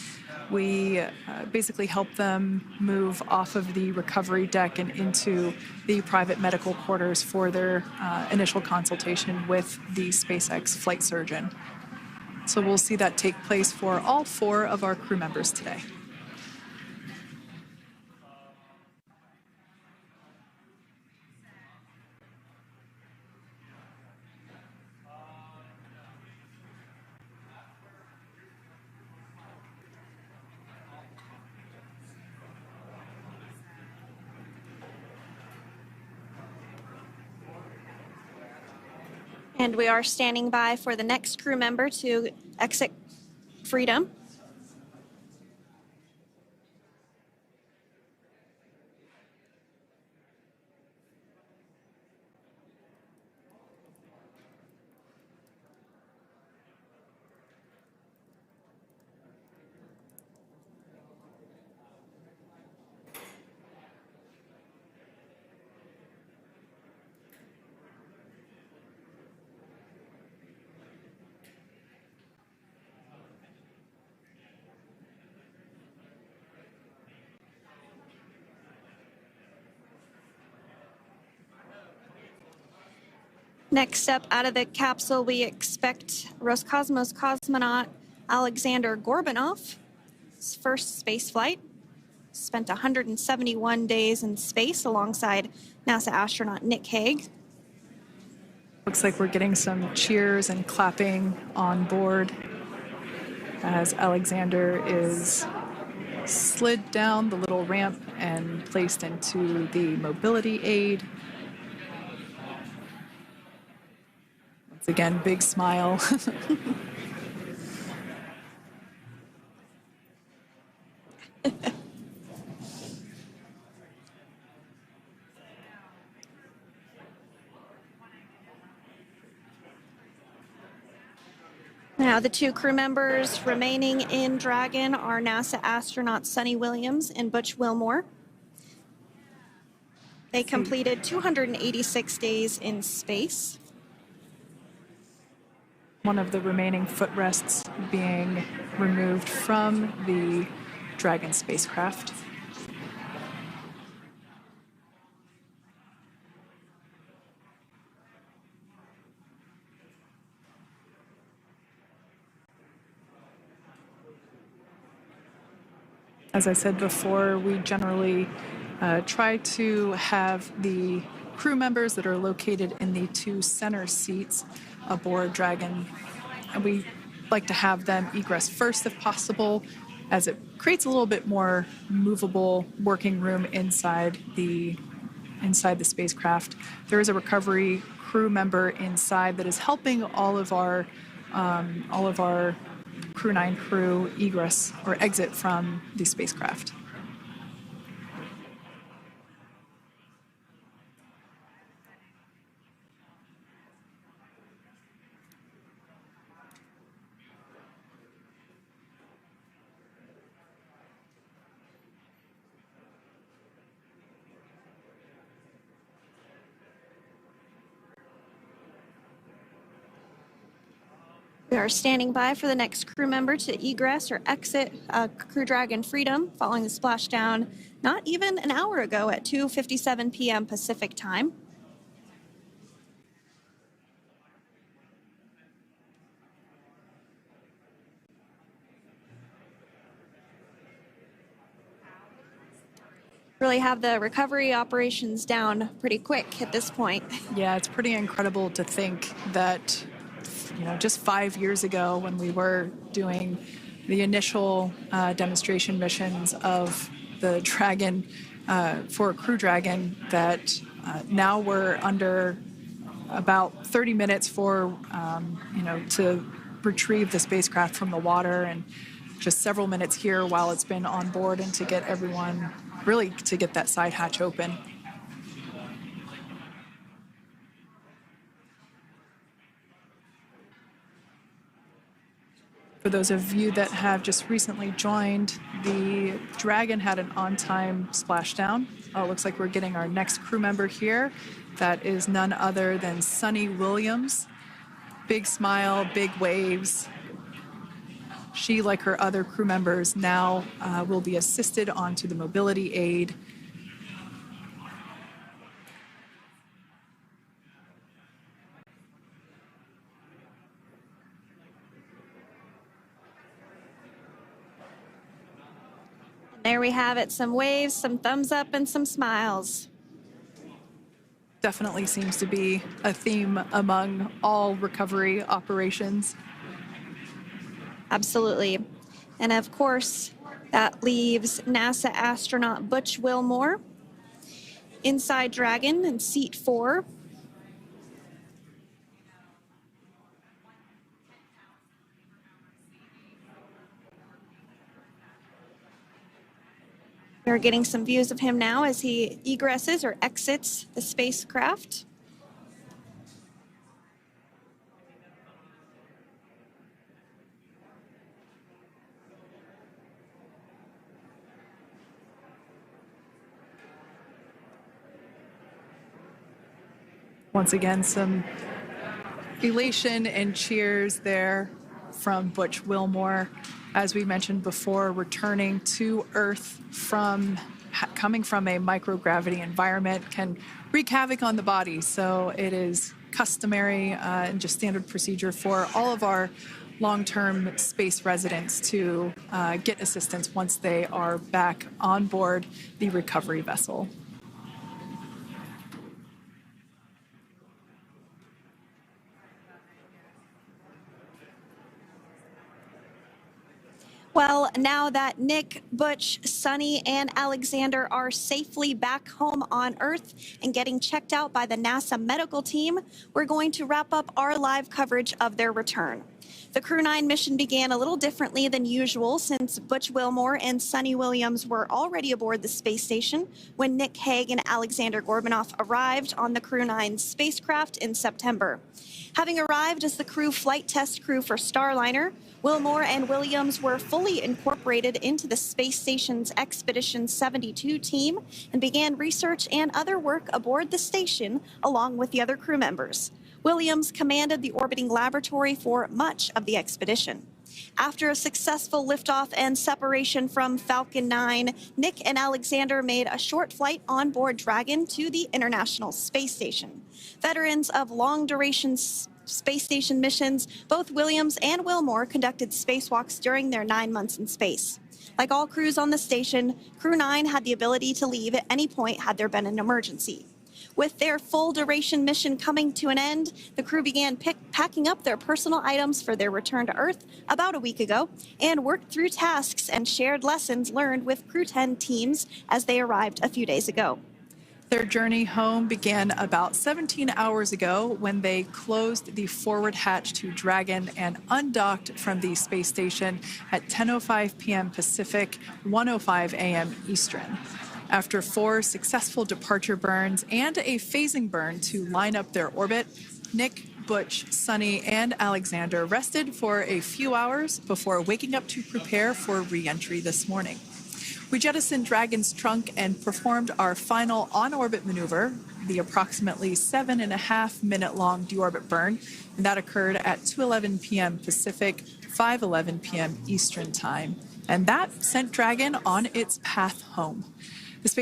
Speaker 1: We basically help them move off of the recovery deck and into the private medical quarters for their initial consultation with the SpaceX flight surgeon. So we'll see that take place for all 4 of our crew members today.
Speaker 2: And we are standing by for the next crew member to exit Freedom. Next up out of the capsule, we expect Roscosmos cosmonaut Alexander Gorbanov. His first space flight. Spent 171 days in space alongside NASA astronaut Nick Hague.
Speaker 1: Looks like we're getting some cheers and clapping on board as Alexander is slid down the little ramp and placed into the mobility aid. Once again, big smile.
Speaker 2: Now, the 2 crew members remaining in Dragon are NASA astronauts Sunny Williams and Butch Wilmore. They completed 286 days in space.
Speaker 1: One of the remaining footrests being removed from the Dragon spacecraft. As I said before, we generally try to have the crew members that are located in the two center seats aboard Dragon, and we like to have them egress first if possible, as it creates a little bit more movable working room inside the spacecraft. There is a recovery crew member inside that is helping all of our Crew 9 crew egress or exit from the spacecraft.
Speaker 2: We are standing by for the next crew member to egress or exit Crew Dragon Freedom following the splashdown not even an hour ago at 2:57 p.m. Pacific time. Really have the recovery operations down pretty quick at this point.
Speaker 1: Yeah, it's pretty incredible to think that, just 5 years ago when we were doing the initial demonstration missions of the Dragon for Crew Dragon, that now we're under about 30 minutes for, to retrieve the spacecraft from the water, and just several minutes here while it's been on board and to get everyone, really to get that side hatch open. For those of you that have just recently joined, the Dragon had an on-time splashdown. It looks like we're getting our next crew member here. That is none other than Sunny Williams. Big smile, big waves. She, like her other crew members, now will be assisted onto the mobility aid.
Speaker 2: There we have it, some waves, some thumbs up, and some smiles.
Speaker 1: Definitely seems to be a theme among all recovery operations.
Speaker 2: Absolutely. And of course, that leaves NASA astronaut Butch Wilmore inside Dragon in seat 4. We're getting some views of him now as he egresses or exits the spacecraft.
Speaker 1: Once again, some elation and cheers there from Butch Wilmore. As we mentioned before, returning to Earth coming from a microgravity environment can wreak havoc on the body. So it is customary and just standard procedure for all of our long-term space residents to get assistance once they are back on board the recovery vessel.
Speaker 2: Well, now that Nick, Butch, Sunny, and Alexander are safely back home on Earth and getting checked out by the NASA medical team, we're going to wrap up our live coverage of their return. The Crew 9 mission began a little differently than usual since Butch Wilmore and Sonny Williams were already aboard the space station when Nick Hague and Alexander Gorbunoff arrived on the Crew 9 spacecraft in September. Having arrived as the crew flight test crew for Starliner, Wilmore and Williams were fully incorporated into the space station's Expedition 72 team and began research and other work aboard the station along with the other crew members. Williams commanded the orbiting laboratory for much of the expedition. After a successful liftoff and separation from Falcon 9, Nick and Alexander made a short flight on board Dragon to the International Space Station. Veterans of long-duration space station missions, both Williams and Wilmore conducted spacewalks during their 9 months in space. Like all crews on the station, Crew 9 had the ability to leave at any point had there been an emergency. With their full-duration mission coming to an end, the crew began packing up their personal items for their return to Earth about a week ago and worked through tasks and shared lessons learned with Crew 10 teams as they arrived a few days ago.
Speaker 1: Their journey home began about 17 hours ago when they closed the forward hatch to Dragon and undocked from the space station at 10:05 p.m. Pacific, 1:05 a.m. Eastern. After 4 successful departure burns and a phasing burn to line up their orbit, Nick, Butch, Sonny, and Alexander rested for a few hours before waking up to prepare for re-entry this morning. We jettisoned Dragon's trunk and performed our final on-orbit maneuver, the approximately 7.5-minute-long deorbit burn, and that occurred at 2:11 p.m. Pacific, 5:11 p.m. Eastern Time. And that sent Dragon on its path home.